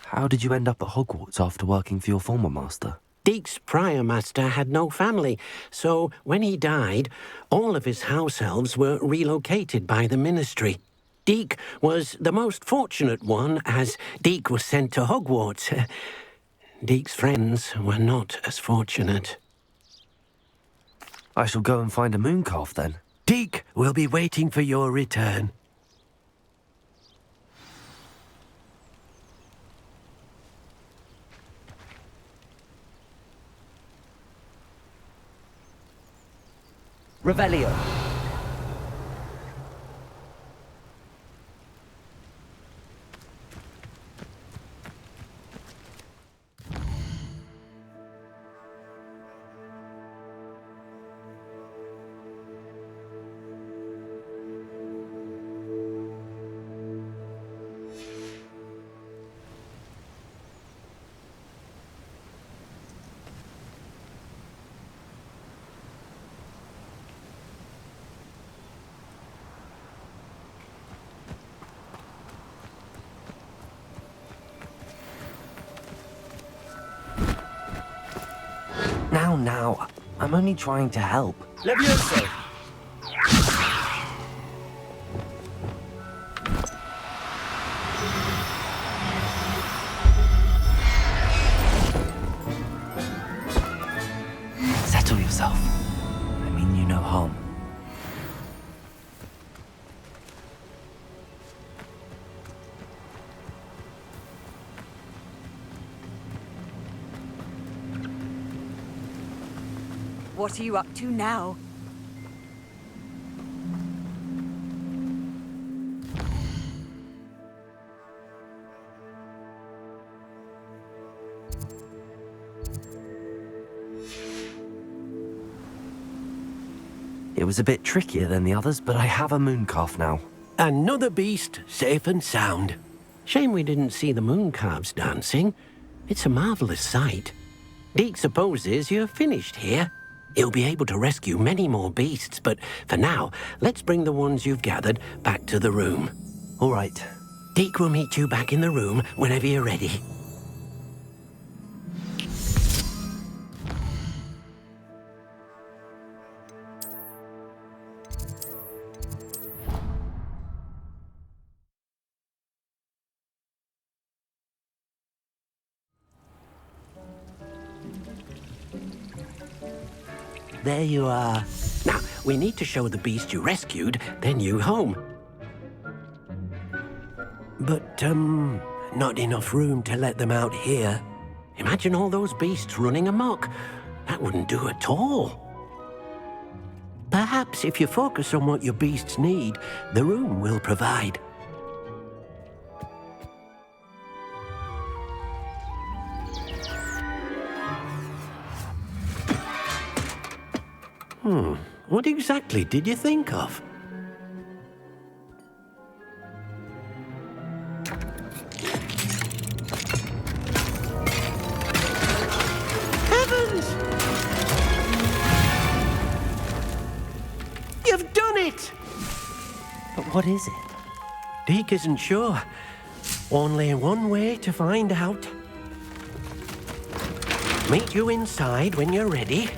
How did you end up at Hogwarts after working for your former master?
Deek's prior master had no family, so when he died, all of his house elves were relocated by the ministry. Deek was the most fortunate one, as Deek was sent to Hogwarts. Deek's friends were not as fortunate.
I shall go and find a moon calf then.
Deek will be waiting for your return.
Revelio.
Now, I'm only trying to help.
Levioso.
Settle yourself. I mean you no harm.
What are you up to now?
It was a bit trickier than the others, but I have a mooncalf now.
Another beast, safe and sound. Shame we didn't see the mooncalves dancing. It's a marvelous sight. Deke supposes you're finished here. He'll be able to rescue many more beasts, but for now, let's bring the ones you've gathered back to the room.
All right.
Deke will meet you back in the room whenever you're ready. There you are. Now, we need to show the beast you rescued their new home. But, not enough room to let them out here. Imagine all those beasts running amok. That wouldn't do at all. Perhaps if you focus on what your beasts need, the room will provide. What exactly did you think of? Heavens! You've done it!
But what is it?
Deke isn't sure. Only one way to find out. Meet you inside when you're ready.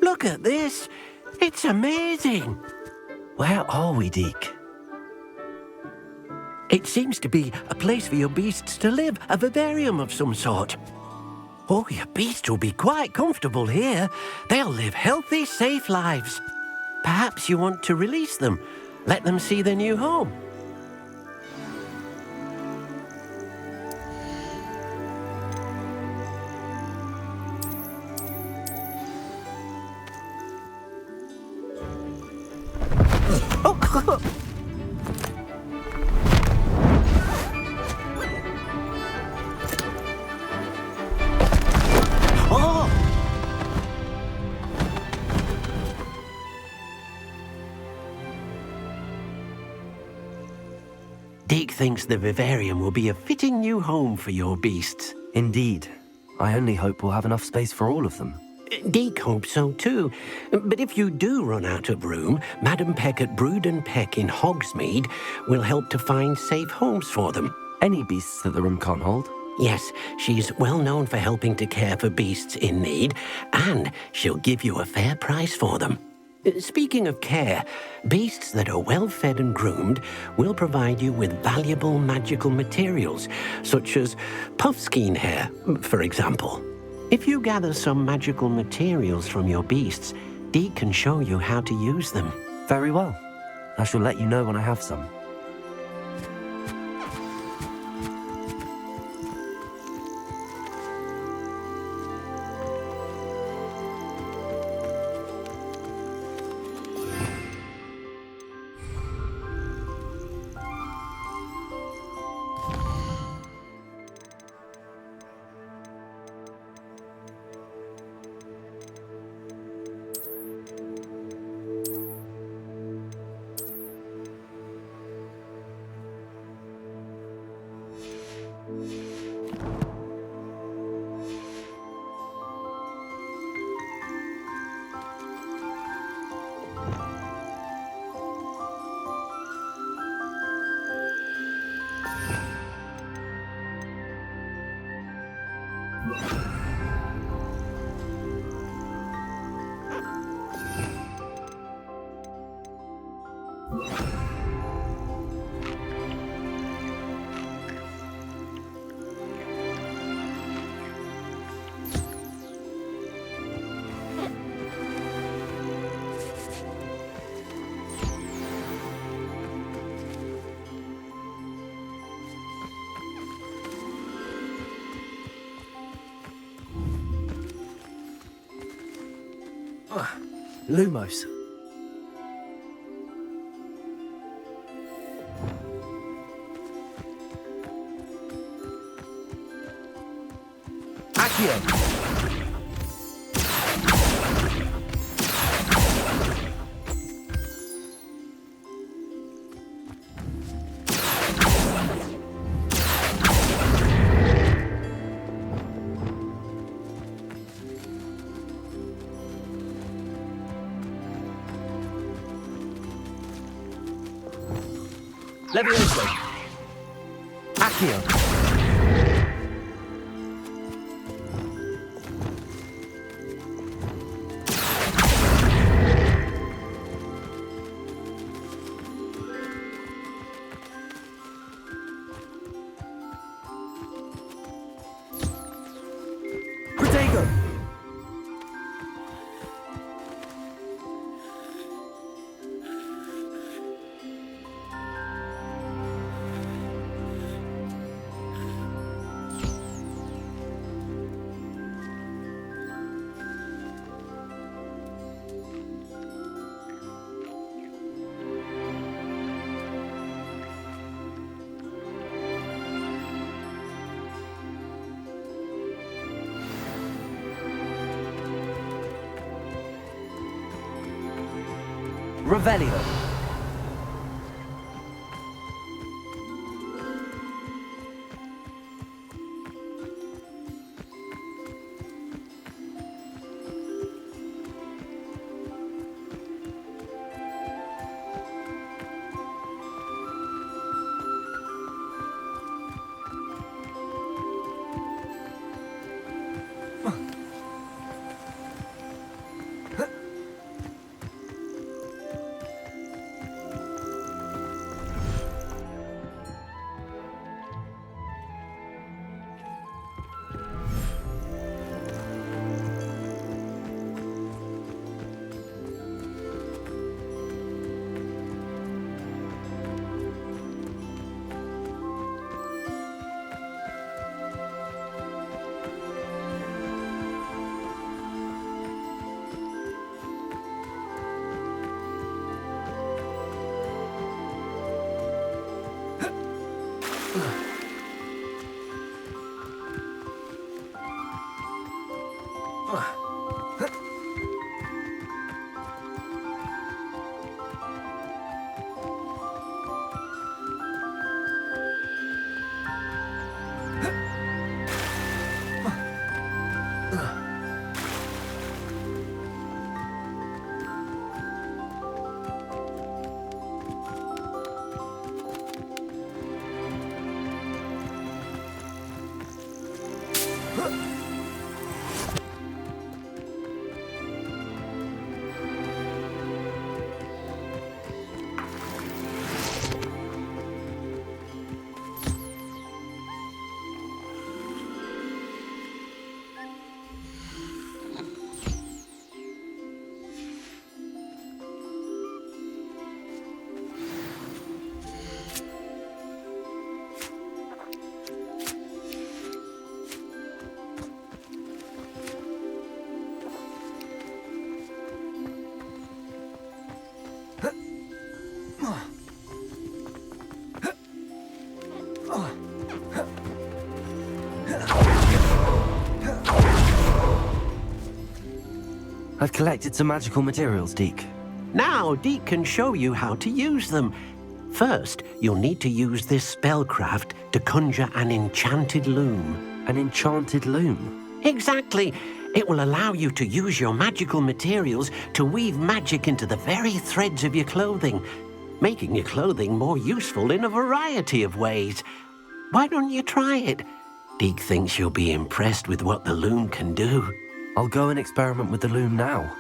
Look at this. It's amazing.
Where are we, Deke?
It seems to be a place for your beasts to live, a vivarium of some sort. Oh, your beasts will be quite comfortable here. They'll live healthy, safe lives. Perhaps you want to release them, let them see their new home. Deke thinks the vivarium will be a fitting new home for your beasts.
Indeed. I only hope we'll have enough space for all of them.
Deke hopes so too. But if you do run out of room, Madam Peck at Brood and Peck in Hogsmeade will help to find safe homes for them.
Any beasts that the room can't hold?
Yes, she's well known for helping to care for beasts in need, and she'll give you a fair price for them. Speaking of care, beasts that are well fed and groomed will provide you with valuable magical materials, such as puffskein hair, for example. If you gather some magical materials from your beasts, Dee can show you how to use them.
Very well. I shall let you know when I have some. Lumos.
Accio. Levioso. Accio. Protego. Revelio.
I've collected some magical materials, Deke.
Now, Deke can show you how to use them. First, you'll need to use this spellcraft to conjure an enchanted loom.
An enchanted loom?
Exactly. It will allow you to use your magical materials to weave magic into the very threads of your clothing, making your clothing more useful in a variety of ways. Why don't you try it? Deke thinks you'll be impressed with what the loom can do.
I'll go and experiment with the loom now.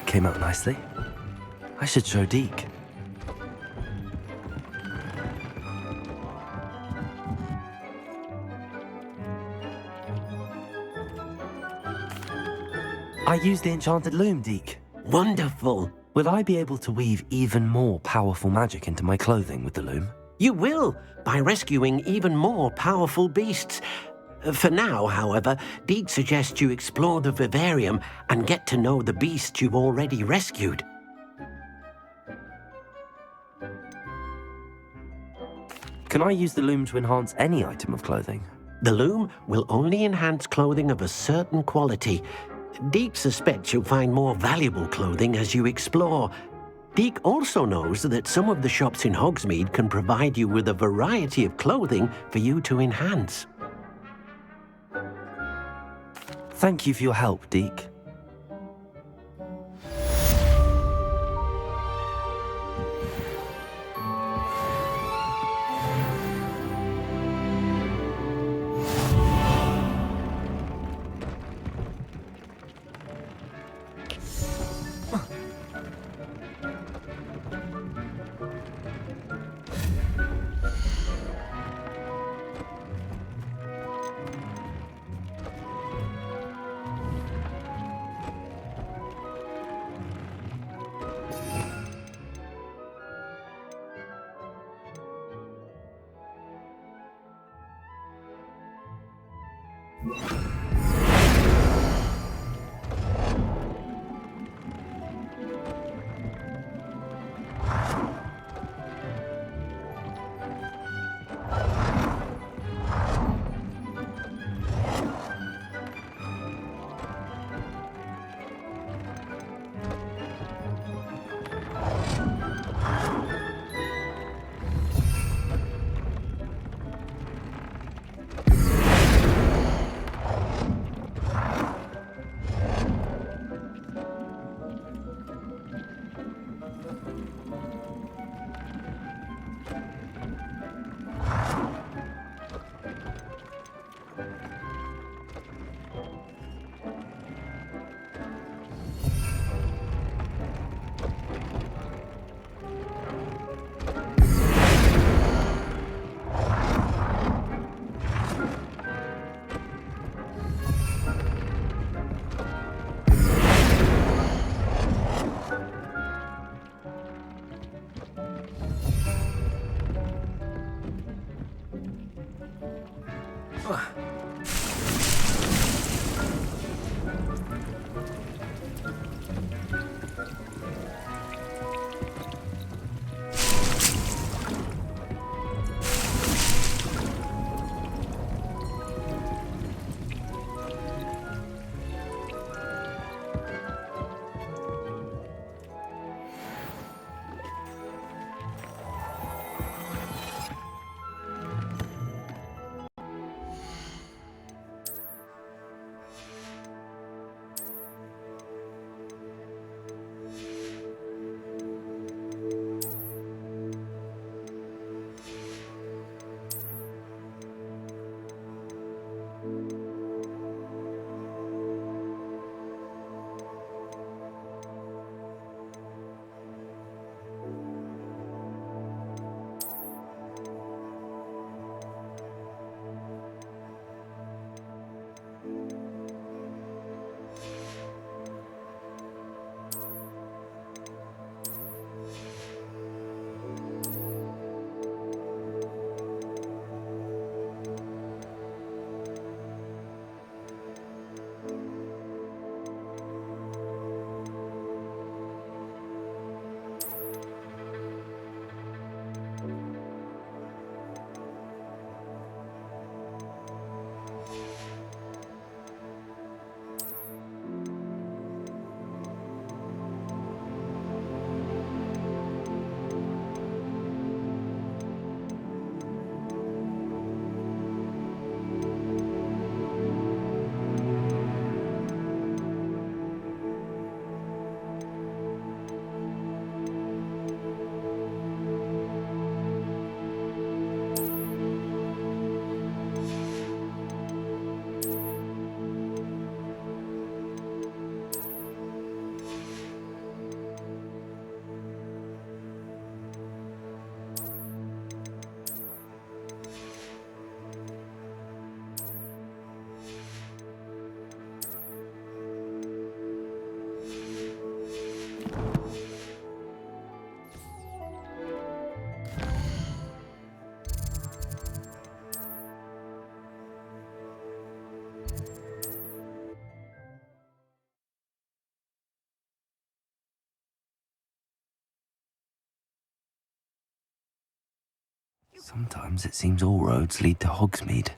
Came out nicely. I should show Deke. I used the enchanted loom, Deke.
Wonderful.
Will I be able to weave even more powerful magic into my clothing with the loom?
You will, by rescuing even more powerful beasts. For now, however, Deke suggests you explore the vivarium and get to know the beasts you've already rescued.
Can I use the loom to enhance any item of clothing?
The loom will only enhance clothing of a certain quality. Deke suspects you'll find more valuable clothing as you explore. Deke also knows that some of the shops in Hogsmeade can provide you with a variety of clothing for you to enhance.
Thank you for your help, Deke. Sometimes it seems all roads lead to Hogsmeade.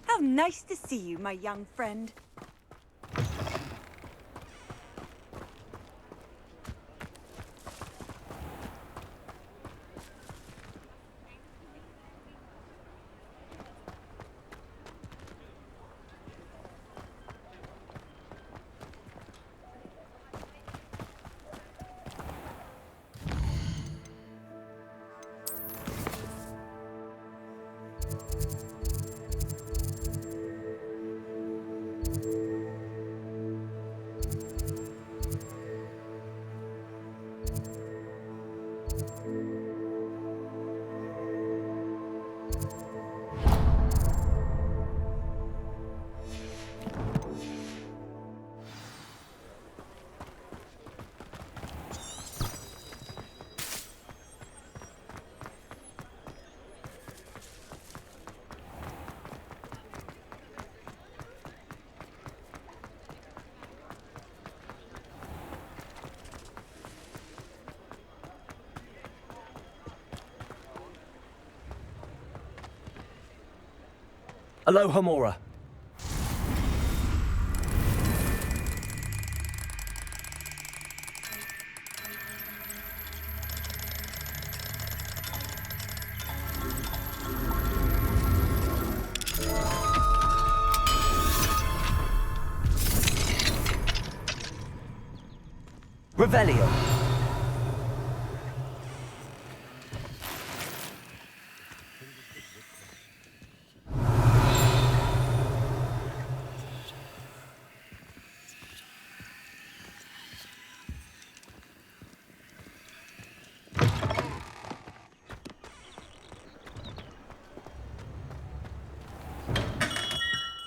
How nice to see you, my young friend.
Alohomora. Revelio.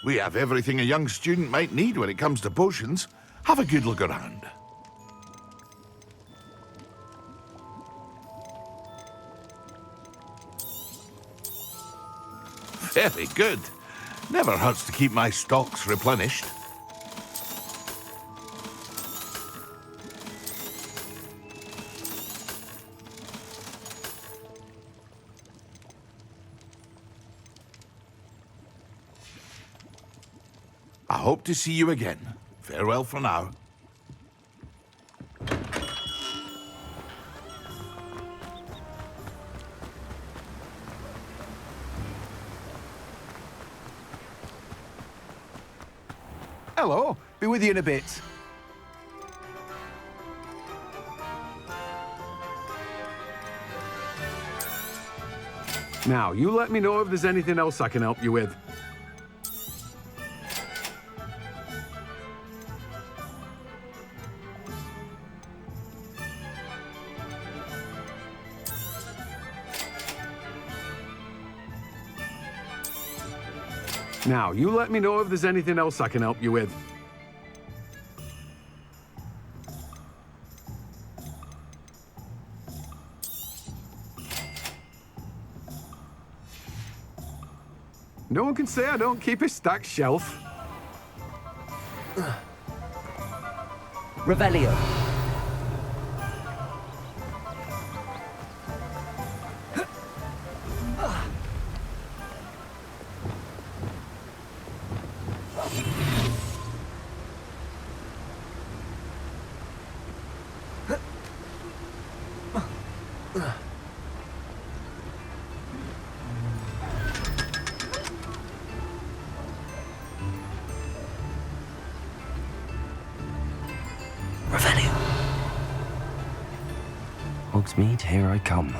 We have everything a young student might need when it comes to potions. Have a good look around. Very good. Never hurts to keep my stocks replenished. I hope to see you again. Farewell for now.
Hello. Be with you in a bit. Now, you let me know if there's anything else I can help you with.
Now, you let me know if there's anything else I can help you with. No one can say I don't keep a stacked shelf.
Revelio.
Hogsmeade, here I come.